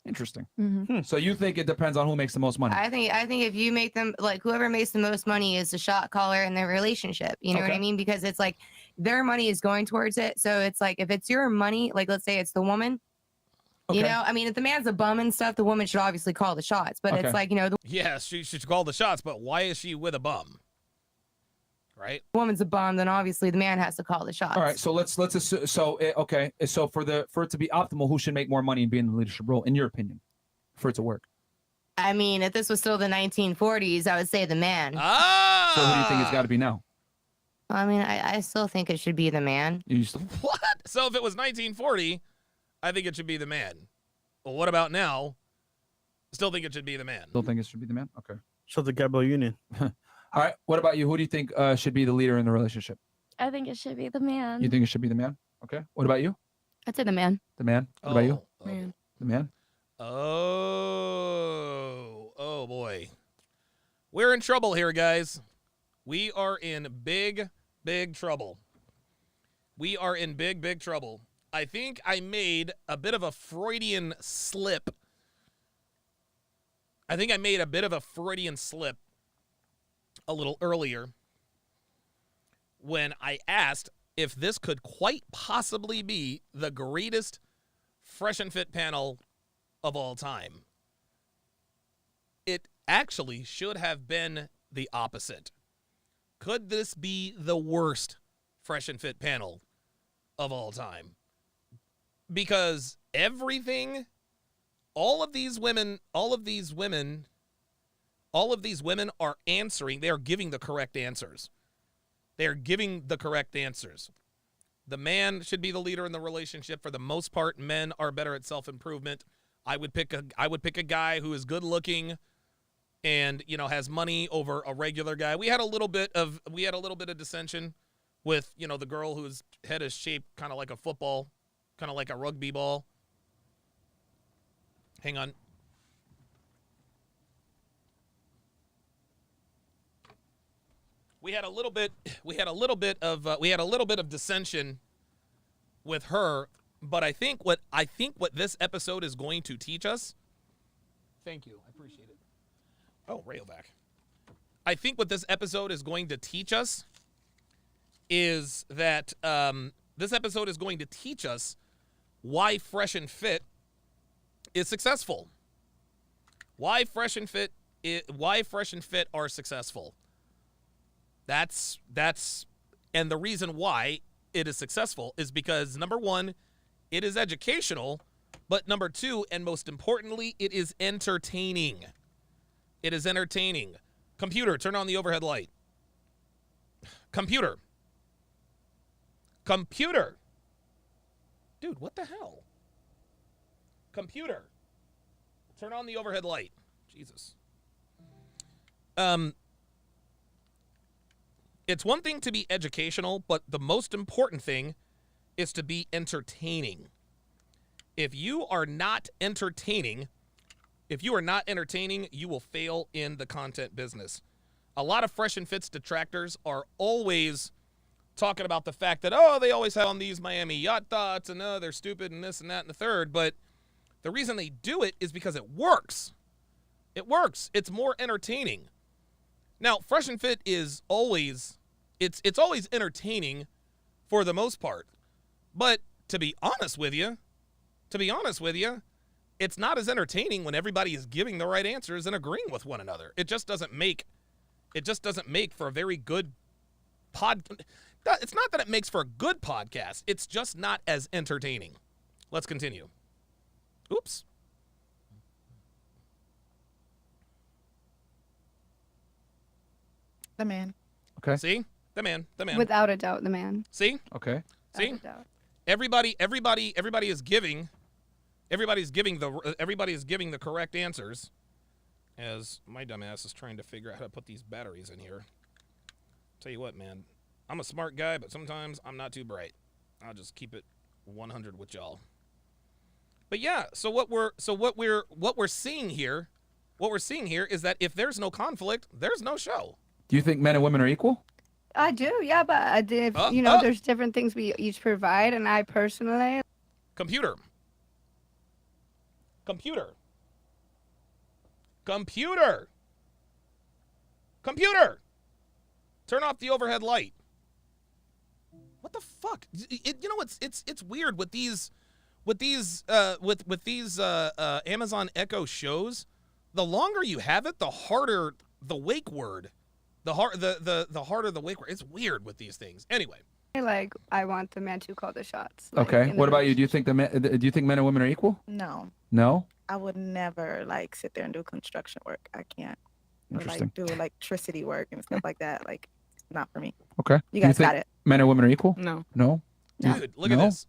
Interesting. Mm-hmm. So you think it depends on who makes the most money? I think if you make them, like, whoever makes the most money is the shot caller in their relationship. You know what I Okay. mean? Because it's like their money is going towards it. So it's like if it's your money, like let's say it's the woman. You know, I mean, if the man's a bum and stuff, the woman should obviously call the shots. But it's like, you know, the Yeah, she should call the shots, but why is she with a bum? Right? woman's a bum, then obviously the man has to call the shots. All right, so let's assume. So okay, so for it to be optimal, who should make more money and be in the leadership role, in your opinion, for it to work? I mean, if this was still the 1940s, I would say the man. So who do you think it's got to be now? I mean, I still think it should be the man. You still? What? So if it was 1940, I think it should be the man. Well, what about now? Still think it should be the man. Still think it should be the man? Okay. So the Gabrielle Union. All right. What about you? Who do you think should be the leader in the relationship? I think it should be the man. You think it should be the man? Okay. What about you? I'd say the man. The man. What about you? Man. The man. Oh boy. We're in trouble here, guys. We are in big trouble. We are in big trouble. I think I made a bit of a Freudian slip. a little earlier when I asked if this could quite possibly be the greatest Fresh and Fit panel of all time. It actually should have been the opposite. Could this be the worst Fresh and Fit panel of all time? Because everything, all of these women are answering. They are giving the correct answers. The man should be the leader in the relationship. For the most part, men are better at self-improvement. I would pick a guy who is good looking and, you know, has money over a regular guy. We had a little bit of dissension with, you know, the girl whose head is shaped kind of like a football, kind of like a rugby ball. Hang on. We had a little bit of dissension with her, but I think what this episode is going to teach us. Thank you, I appreciate it. Oh, Rayovac. I think what this episode is going to teach us is that this episode is going to teach us why Fresh and Fit is successful. Why Fresh and Fit are successful. That's and the reason why it is successful is because, number one, it is educational, but number two, and most importantly, it is entertaining. It is entertaining. Computer, turn on the overhead light. Computer. Dude, what the hell? Computer, turn on the overhead light. Jesus. It's one thing to be educational, but the most important thing is to be entertaining. If you are not entertaining, you will fail in the content business. A lot of Fresh and Fit's detractors are always talking about the fact that, oh, they always have on these Miami yacht thoughts and they're stupid and this and that and the third. But the reason they do it is because it works. It works. It's more entertaining. Now, Fresh and Fit is always, it's always entertaining for the most part. But to be honest with you, it's not as entertaining when everybody is giving the right answers and agreeing with one another. It just doesn't make for a very good it's not that it makes for a good podcast. It's just not as entertaining. Let's continue. Oops. The man. Okay. See? The man. Without a doubt, the man. See? Okay. See? Everybody is giving the correct answers. As my dumbass is trying to figure out how to put these batteries in here. Tell you what, man. I'm a smart guy, but sometimes I'm not too bright. I'll just keep it 100 with y'all. But yeah, so what we're seeing here what we're seeing here is that if there's no conflict, there's no show. Do you think men and women are equal? I do, yeah, but I did. There's different things we each provide, and I personally. Computer. Turn off the overhead light. What the fuck? It's weird with these Amazon Echo shows. The longer you have it, the harder the wake word. The harder the wake word. It's weird with these things. Anyway. Like, I want the man to call the shots. Okay. What about you? Do you think men and women are equal? No. No? I would never like sit there and do construction work. I can't. Or, Interesting. like do electricity work and stuff like that. Like, not for me. Okay. You guys got it. Men and women are equal? No. No? Dude, look at this.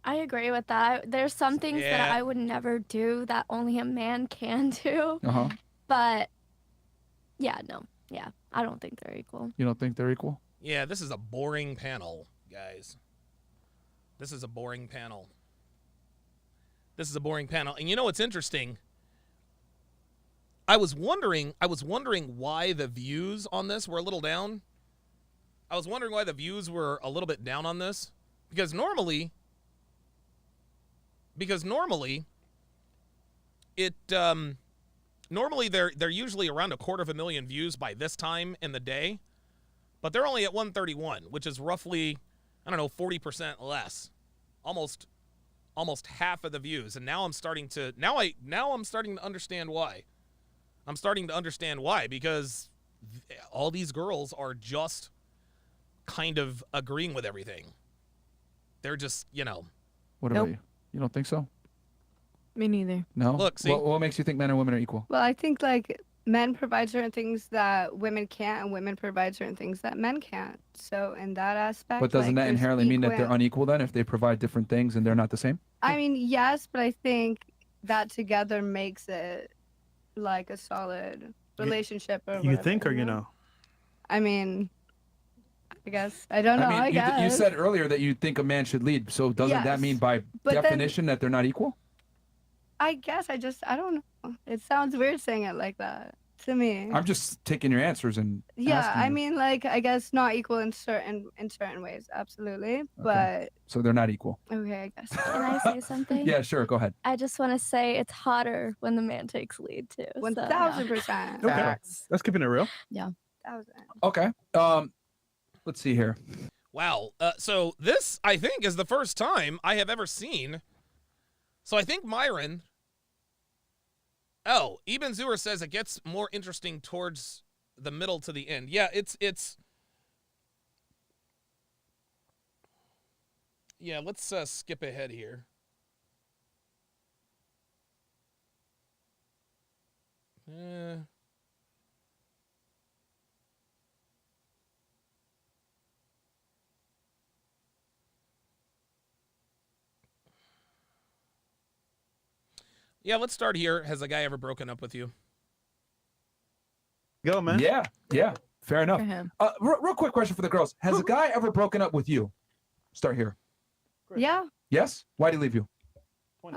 I agree with that. There's some things that I would never do that only a man can do. Uh-huh. But yeah, no. Yeah, I don't think they're equal. You don't think they're equal? Yeah, this is a boring panel, guys. This is a boring panel. And you know what's interesting? I was wondering why the views on this were a little down. I was wondering why the views were a little bit down on this. Because normally they're usually around 250,000 views by this time in the day, but they're only at 131, which is roughly, 40% less, almost half of the views. And now I'm starting to understand why. I'm starting to understand why, because all these girls are just kind of agreeing with everything. They're just, What about you? You don't think so? Me neither. No? Look, see? What makes you think men and women are equal? Well, I think like men provide certain things that women can't, and women provide certain things that men can't. So in that aspect. But doesn't like, that there's inherently mean that they're equal- unequal then if they provide different things and they're not the same? I mean, yes, but I think that together makes it like a solid relationship or You whatever, think, or you know? I mean, I guess. I don't know. I guess. You said earlier that you think a man should lead. So doesn't that Yes, mean by but then- definition that they're not equal? I guess I don't know. It sounds weird saying it like that to me. I'm just taking your answers and Yeah, asking I you. mean, like, I guess not equal in certain ways, absolutely. But So they're not equal. okay, I guess. Can I say something? Yeah, sure. Go ahead. I just want to say it's hotter when the man takes lead too. 1000%. Okay. That's keeping it real. Yeah. 1000. Okay. Let's see here. Wow. So this, I think, is the first time I have ever seen. So I think Myron. Oh, Eben Zuer says it gets more interesting towards the middle to the end. Yeah, it's. Yeah, let's skip ahead here. Yeah, let's start here. Has a guy ever broken up with you? Go, man. Yeah. Fair enough. For him. Real quick question for the girls. Has a guy ever broken up with you? Start here. Yeah. Yes? Why'd he leave you? Well,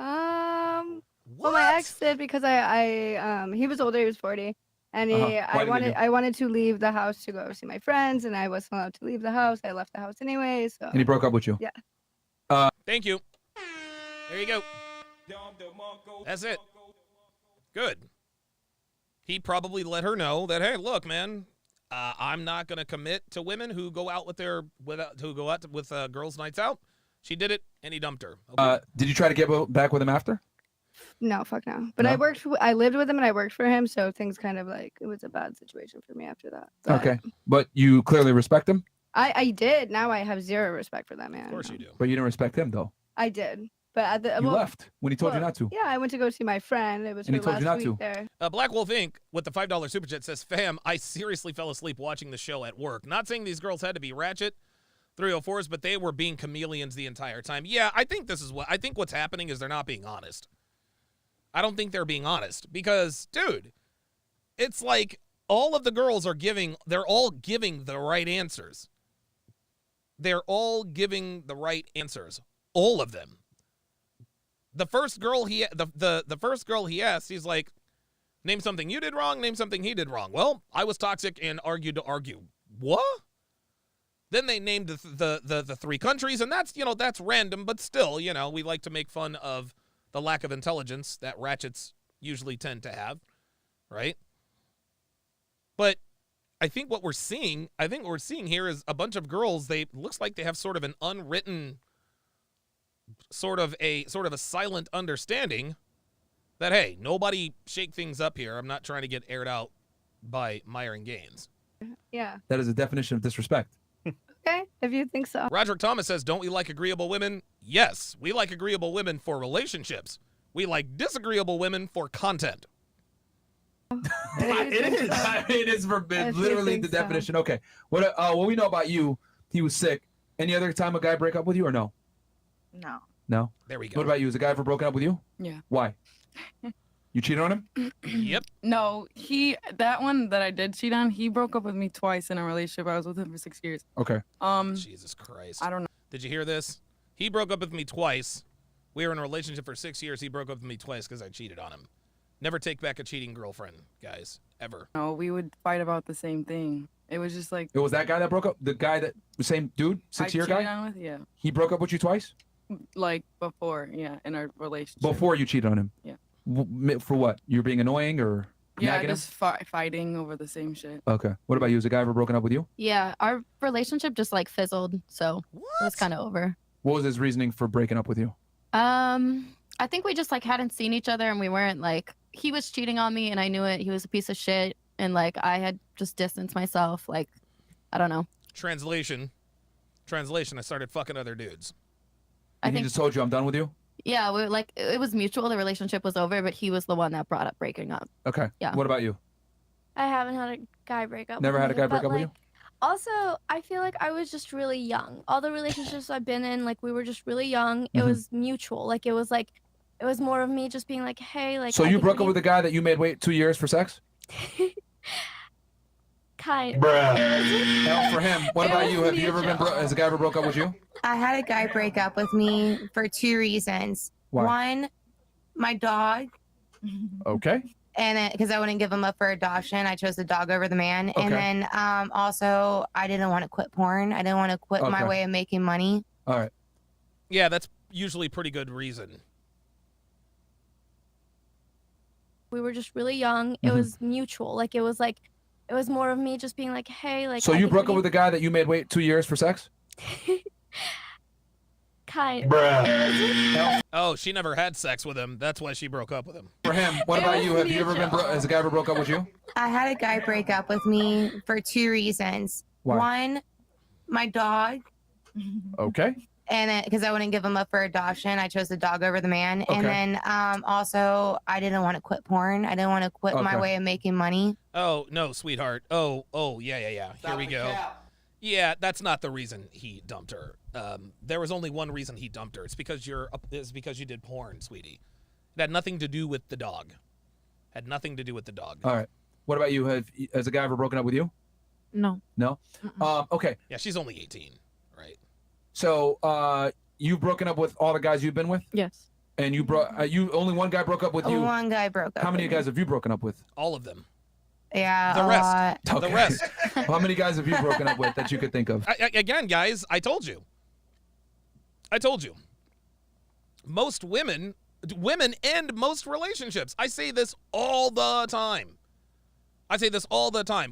my ex did because he was older. He was 40, and I wanted to leave the house to go see my friends, and I wasn't allowed to leave the house. I left the house anyway. So. And he broke up with you? Yeah. Thank you. There you go. That's it. Good. He probably let her know that, hey, look, man, I'm not gonna commit to women who go out with girls' nights out. She did it, and he dumped her. Okay. Did you try to get back with him after? No, fuck no. But No? I lived with him and I worked for him, so things kind of like it was a bad situation for me after that. But Okay. But you clearly respect him? I did. Now I have zero respect for that man. Of course you do. But you didn't respect him, though. I did. But at the You left when he told you not to. Yeah, I went to go see my friend. It was And he her told you last not to. week there. Black Wolf Inc. with the $5 super chat says, "Fam, I seriously fell asleep watching the show at work. Not saying these girls had to be ratchet 304s, but they were being chameleons the entire time." Yeah, I think what's happening is they're not being honest. I don't think they're being honest because, dude, it's like all of the girls they're all giving the right answers. They're all giving the right answers. All of them. The first girl he asked, he's like, Name something you did wrong, name something he did wrong. Well, I was toxic and argued to argue. What? Then they named the 3 countries, and that's, that's random, but still, we like to make fun of the lack of intelligence that ratchets usually tend to have, right? But I think what we're seeing here is a bunch of girls, looks like they have sort of an unwritten, sort of a silent understanding that, hey, nobody shake things up here. I'm not trying to get aired out by Myron Gaines. Yeah. That is a definition of disrespect. Okay, if you think so. Roderick Thomas says, don't we like agreeable women? Yes, we like agreeable women for relationships. We like disagreeable women for content. It is. It is literally the definition. Okay. What we know about you, he was sick. Any other time a guy break up with you or no? No. No? There we go. What about you? Has a guy ever broken up with you? Yeah. Why? You cheated on him? Yep. No, that one that I did cheat on, he broke up with me twice in a relationship. I was with him for 6 years. Okay. Jesus Christ. I don't know. Did you hear this? He broke up with me twice. We were in a relationship for 6 years. He broke up with me twice because I cheated on him. Never take back a cheating girlfriend, guys. Ever. No, we would fight about the same thing. It was just like. It was that guy that broke up? The guy that, the same dude? 6-year guy? On with? Yeah. He broke up with you twice? Like before, yeah, in our relationship. Before you cheated on him? Yeah. For what? You were being annoying or yeah, nagging him? just fighting over the same shit. Okay. What about you? Has a guy ever broken up with you? Yeah, our relationship just like fizzled, so it was kind of over. What was his reasoning for breaking up with you? I think we just like hadn't seen each other, and we weren't like, he was cheating on me, and I knew it. He was a piece of shit, and like I had just distanced myself. Like, I don't know. Translation. I started fucking other dudes. And he just told you, I'm done with you? Yeah, we were like, it was mutual. The relationship was over, but he was the one that brought up breaking up. Okay. Yeah. What about you? I haven't had a guy break up. Never with had a me, guy break but, up with you? Also, I feel like I was just really young. All the relationships I've been in, like we were just really young. It was mutual. Like it was more of me just being like, hey, like. So you broke up with a guy that you made wait 2 years for sex? Kind. Bruh. Now for him, what about you? Have you ever been? Has a guy ever broke up with you? I had a guy break up with me for 2 reasons. Why? One, my dog, Okay. and because I wouldn't give him up for adoption, I chose the dog over the man. Okay. And then also, I didn't want to quit porn. I didn't want to quit my Okay. way of making money. All right. Yeah, that's usually pretty good reason. We were just really young. It was mutual. Like it was more of me just being like, hey, like. So you broke up with a guy that you made wait 2 years for sex? Kind. Bruh. Oh, she never had sex with him. That's why she broke up with him. For him, what about you? Have you ever been? Has a guy ever broke up with you? I had a guy break up with me for 2 reasons. Why? One, my dog, Okay. and because I wouldn't give him up for adoption, I chose the dog over the man. Okay. And then also, I didn't want to quit porn. I didn't want to quit my Okay. way of making money. Oh, no, sweetheart. Oh, yeah. Here we go. Yeah, that's not the reason he dumped her. There was only one reason he dumped her. It's because you did porn, sweetie. It had nothing to do with the dog. All right. What about you? Has a guy ever broken up with you? No. No. Okay. Yeah, she's only 18, right? So you've broken up with all the guys you've been with, Yes. and you only one guy broke up with you. One guy broke up. How many with guys have you broken up with? All of them. Me. Yeah. The a rest. lot. The rest. How many guys have you broken up with that you could think of? Again, guys, I told you. Most women end most relationships. I say this all the time.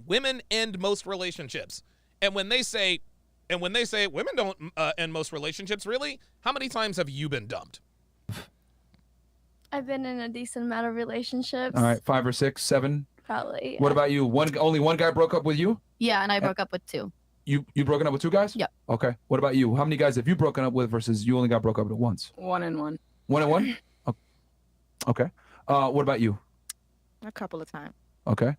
Women end most relationships. And when they say women don't end most relationships, really? How many times have you been dumped? I've been in a decent amount of relationships. All right, 5 or 6, 7. Probably. What about you? Only one guy broke up with you? Yeah, and I broke up with 2. You broken up with 2 guys? Yep. Okay. What about you? How many guys have you broken up with versus you only got broke up with once? 1 and 1. 1 and 1? Okay. What about you? A couple of times. Okay.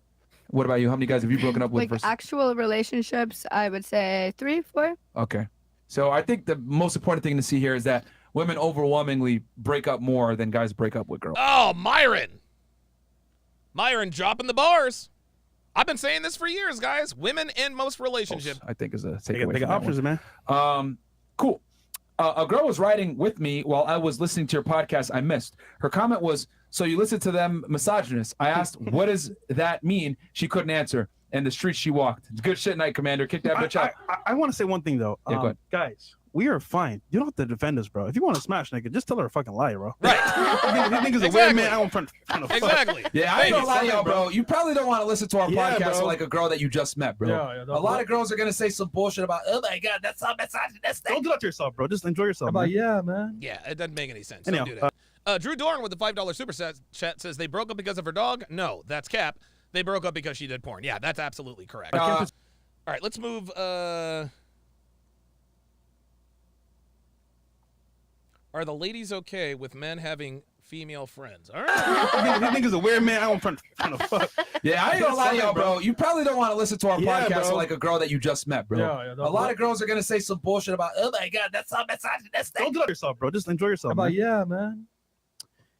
What about you? How many guys have you broken up with Like versus? actual relationships, I would say 3, 4. Okay. So I think the most important thing to see here is that women overwhelmingly break up more than guys break up with girls. Oh, Myron dropping the bars. I've been saying this for years, guys. Women end most relationships. I think is a They takeaway. got from that options, one. man. Cool. A girl was riding with me while I was listening to your podcast. I missed. Her comment was, So you listen to them misogynist. I asked, what does that mean? She couldn't answer. And the streets she walked. Good shit night, Commander. Kick that bitch out. I want to say one thing, though. Yeah, go ahead. Guys, we are fine. You don't have to defend us, bro. If you want to smash nigga, just tell her a fucking lie, bro. Right. You think it's a weird man? I don't trying to fuck. Exactly. Yeah, I ain't gonna lie to y'all, bro. You probably don't want to listen to our Yeah, podcast bro. like a girl that you just met, bro. Yeah, a lot of girls are gonna say some bullshit about, oh my god, that's so misogynist. Don't do that to yourself, bro. Just enjoy yourself. About, man. yeah, man. Yeah, it doesn't make any sense. Anyhow, Don't do that. Drew Dorn with the $5 super chat says they broke up because of her dog. No, that's cap. They broke up because she did porn. Yeah, that's absolutely correct. All right, let's move. Are the ladies okay with men having female friends? All right. You think it's a weird man? I don't trying to fuck. Yeah, I ain't gonna lie to y'all, bro. You probably don't want to listen to our Yeah, podcast bro. like a girl that you just met, bro. Yeah, a lot of girls are gonna say some bullshit about, oh my god, that's so misogynist. Don't do that to yourself, bro. Just enjoy yourself. About, man. yeah, man.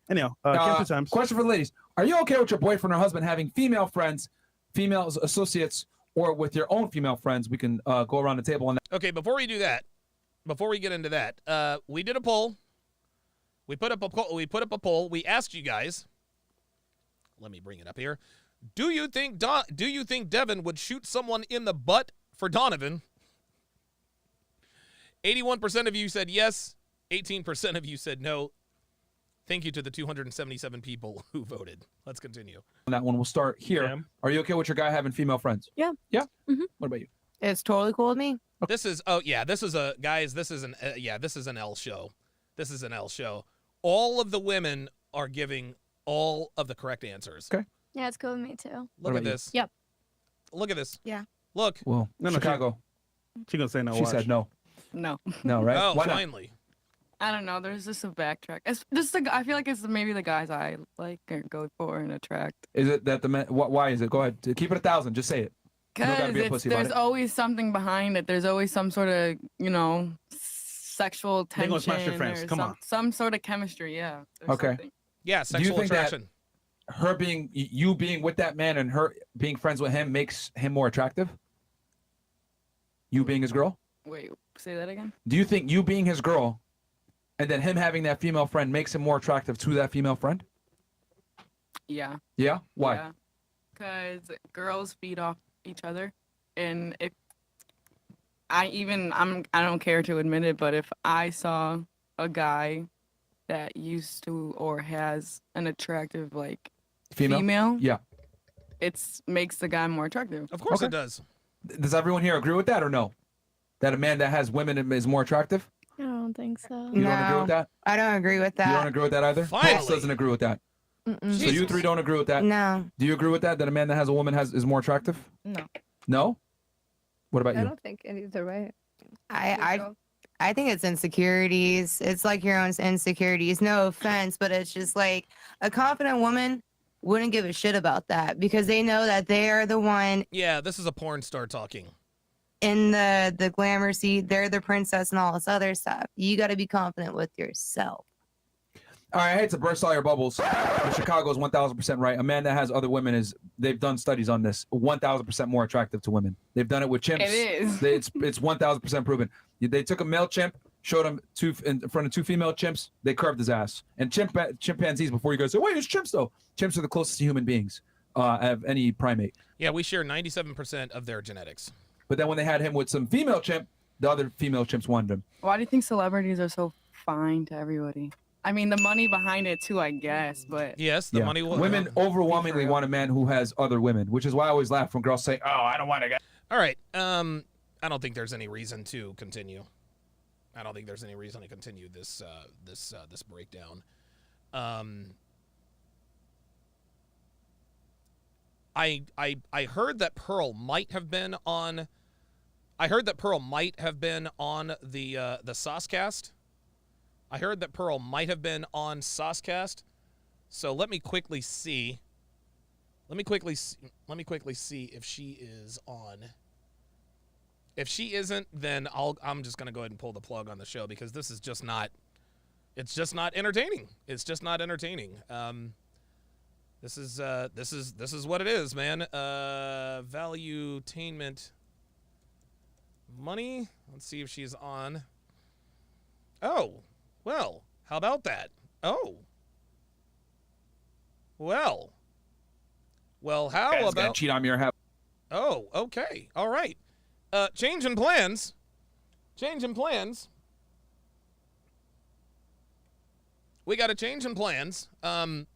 Anyhow, two times. Question for the ladies: are you okay with your boyfriend or husband having female friends, female associates, or with your own female friends? We can go around the table on that. Okay, before we do that, before we get into that, we did a poll. We put up a poll. We asked you guys. Let me bring it up here. Do you think Devin would shoot someone in the butt for Donovan? 81% of you said yes. 18% of you said no. Thank you to the 277 people who voted. Let's continue. On that one, we'll start here. Sam? Are you okay with your guy having female friends? Yeah. Yeah. Mm-hmm. What about you? It's totally cool with me. This is this is a guys. This is an this is an L show. This is an L show. All of the women are giving all of the correct answers. Okay. Yeah, it's cool with me too. Look at this. Yep. Look at this. Yeah. Look. Well, No, Chicago. She gonna say no. She watch. said no. No. No, right? Oh, Why not? finally. I don't know. There's just a backtrack. It's just I feel like it's maybe the guys I like or go for and attract. Is it that the men? Why is it? Go ahead. Keep it 1,000. Just say it. You don't gotta be a Because pussy about there's it. always something behind it. There's always some sort of, sexual They tension. gonna smash your friends. or Come on. some sort of chemistry, yeah. or Okay. something. Yeah, Do you sexual think attraction. that her you being with that man and her being friends with him makes him more attractive? You being his girl? Wait, say that again? Do you think you being his girl and then him having that female friend makes him more attractive to that female friend? Yeah. Yeah? Why? Because girls feed off each other. And if I don't care to admit it, but if I saw a guy that used to or has an attractive female, Yeah. it makes the guy more attractive. Of course Okay. it does. Does everyone here agree with that or no? That a man that has women is more attractive? I don't think so. You don't agree with that? I don't agree with You don't that. agree with that either? Finally. Boss doesn't agree with that. Mm-mm. So you three don't agree with that? No. Do you agree with that? That a man that has a woman is more attractive? No. No? What about I you? don't think either way. I think it's insecurities. It's like your own insecurities. No offense, but it's just like a confident woman wouldn't give a shit about that because they know that they are the one Yeah, this is a porn star talking. in the glamour seat. They're the princess and all this other stuff. You got to be confident with yourself. All right, I hate to burst all your bubbles, but Chicago is 1,000% right. A man that has other women they've done studies on this, 1,000% more attracactive to women. They've done it with chimps. It is. It's 1,000% proven. They took a male chimp, showed him in front of two female chimps, they curved his ass. And chimpanzees, before you guys say, wait, it's chimps though. Chimps are the closest to human beings of any primate. Yeah, we share 97% of their genetics. But then when they had him with some female chimp, the other female chimps wanted him. Why do you think celebrities are so fine to everybody? I mean, the money behind it too, I guess, but Yes, the Yeah. money will. Women overwhelmingly want a man who has other women, which is why I always laugh when girls say, "Oh, I don't want a guy." All right. I don't think there's any reason to continue. I don't think there's any reason to continue this this breakdown. I heard that Pearl might have been on. I heard that Pearl might have been on the Saucecast. I heard that Pearl might have been on Saucecast. So let me quickly see. Let me quickly see if she is on. If she isn't, then I'm just gonna go ahead and pull the plug on the show because this is just not. It's just not entertaining. It's just not entertaining. This is what it is, man. Valuetainment money. Let's see if she's on. Oh, well, how about that? Oh. Well, how Guy's about gonna cheat on me or have? Oh, okay. All right. Changing plans. Changing plans. We got a change in plans. So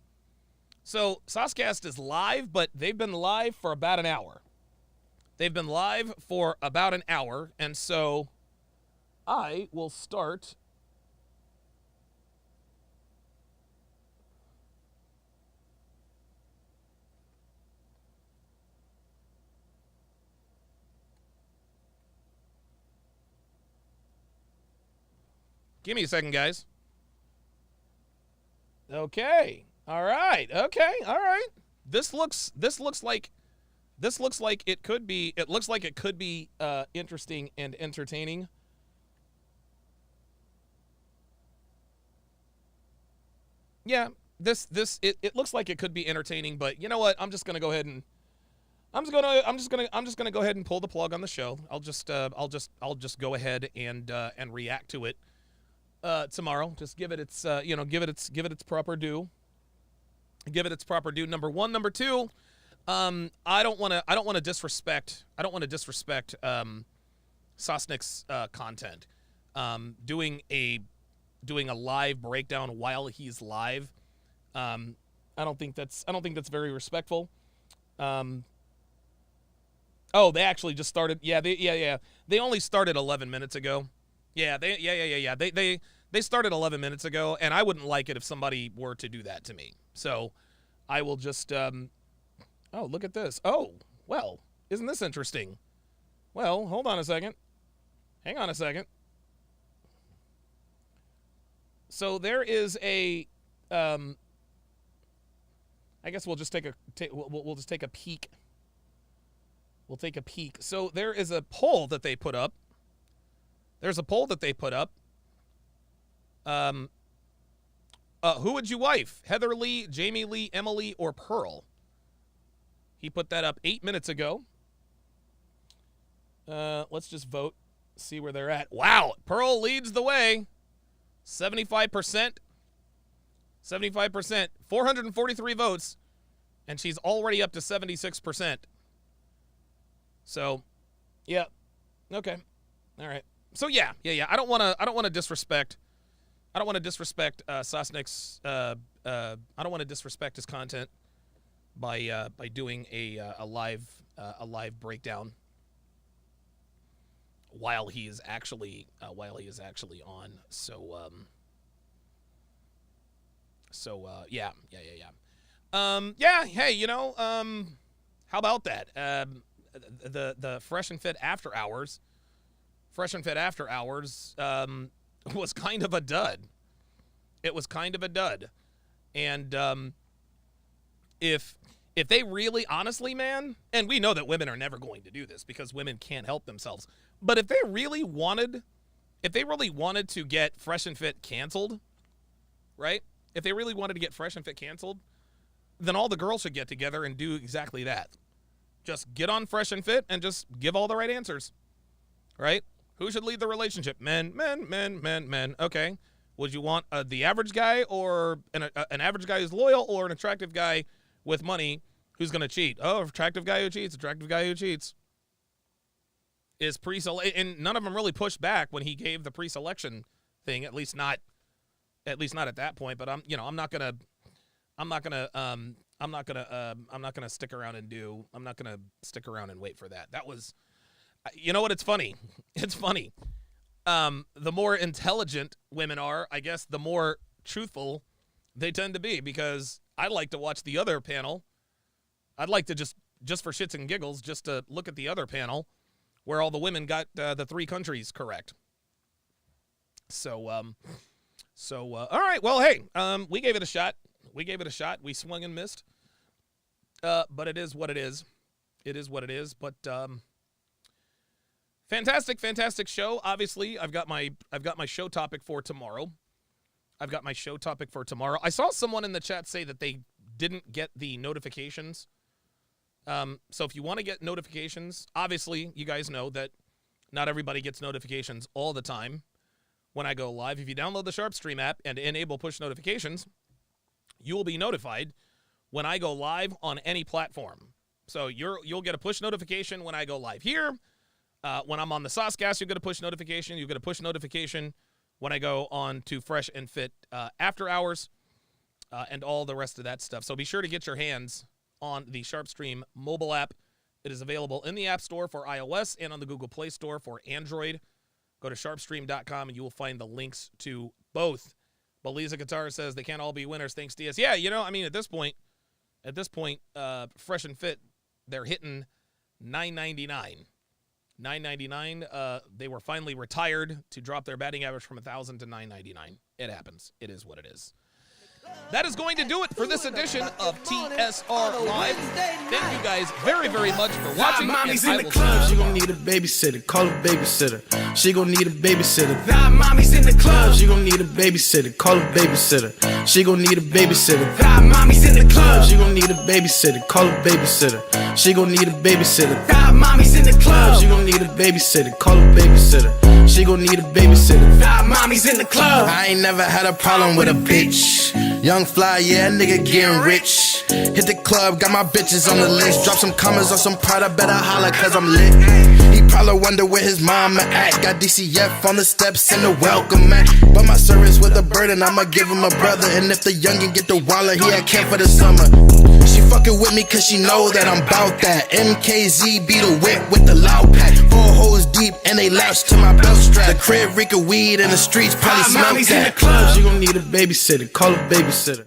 Saucecast is live, but they've been live for about an hour. They've been live for about an hour, and so I will start. Give me a second, guys. Okay. All right. Okay. All right. This looks like it could be interesting and entertaining. Yeah, it looks like it could be entertaining, but you know what? I'm just gonna go ahead and go ahead and pull the plug on the show. I'll just go ahead and react to it tomorrow. Just give it its proper due. Give it its proper due. Number one. Number two, I don't want to disrespect Sosnick's content. Doing a live breakdown while he's live. I don't think that's very respectful. Oh, they actually just started. Yeah. They only started 11 minutes ago. Yeah. They started 11 minutes ago, and I wouldn't like it if somebody were to do that to me. So I will just, oh, look at this. Oh, well, isn't this interesting? Well, hold on a second. Hang on a second. So there is a, I guess we'll just we'll just take a peek. We'll take a peek. So there is a poll that they put up. There's a poll that they put up. Who would you wife? Heather Lee, Jamie Lee, Emily, or Pearl? He put that up 8 minutes ago. Let's just vote. See where they're at. Wow, Pearl leads the way. 75%. 75%. 443 votes. And she's already up to 76%. So, yeah. Okay. All right. So yeah. I don't want to disrespect Sosnick's I don't want to disrespect his content by doing a live breakdown while he is actually on. Yeah. Hey, how about that? The Fresh and Fit After Hours was kind of a dud. It was kind of a dud. And if they really, honestly, man, and we know that women are never going to do this because women can't help themselves, but if they really wanted to get Fresh and Fit canceled, right? If they really wanted to get Fresh and Fit canceled, then all the girls should get together and do exactly that. Just get on Fresh and Fit and just give all the right answers, right? Who should lead the relationship? Men. Okay. Would you want the average guy or an average guy who's loyal or an attractive guy with money who's going to cheat? Oh, attractive guy who cheats. Is and none of them really pushed back when he gave the pre-selection thing, at least not at that point, but I'm not going to stick around and wait for that. That was, you know what? It's funny. It's funny. The more intelligent women are, I guess, the more truthful they tend to be, because I like to watch the other panel. I'd like to just for shits and giggles, just to look at the other panel where all the women got the 3 countries correct. So, all right. Well, hey, we gave it a shot. We swung and missed. But it is what it is. But fantastic show. Obviously, I've got my show topic for tomorrow. I saw someone in the chat say that they didn't get the notifications. So if you want to get notifications, obviously you guys know that not everybody gets notifications all the time when I go live. If you download the Sharpe Stream app and enable push notifications, you will be notified when I go live on any platform. So you'll get a push notification when I go live here. When I'm on the Saucecast, you'll get a push notification. You'll get a push notification when I go on to Fresh and Fit After Hours and all the rest of that stuff. So be sure to get your hands on the SharpStream mobile app. It is available in the App Store for iOS and on the Google Play Store for Android. Go to sharpstream.com and you will find the links to both. But Lisa Guitar says they can't all be winners. Thanks, DS. Yeah, I mean, at this point, Fresh and Fit, they're hitting $9.99. $9.99. They were finally retired to drop their batting average from 1,000 to $9.99. It happens. It is what it is. That is going to do it for this edition of TSR Live. Thank you guys very, very much for watching. Mommy's in the club. She gon' need a babysitter. Call a babysitter. She gon' need a babysitter. That mommy's in the club. She gon' need a babysitter. Call a babysitter. She gon' need a babysitter. That mommy's in the club. She gon' need a babysitter. Call a babysitter. She gon' need a babysitter. That mommy's in the club. She gon' need a babysitter. Call a babysitter. She gon' need a babysitter. That mommy's in the club. I ain't never had a problem with a bitch. Young fly, yeah, nigga getting rich. Hit the club, got my bitches on the list. Drop some commas on some Prada, better holla cause I'm lit. He probably wonder where his mama at. Got DCF on the steps and the welcome mat. But my service with a burden, I'ma give him a brother. And if the youngin' get the wallet, he had camp for the summer. She fucking with me cause she know that I'm bout that. MKZ be the whip with the loud pack. 4 hoes deep and they latch to my belt strap. The crib reek of weed and the streets probably smell that. In the club. She gon' need a babysitter, call a babysitter.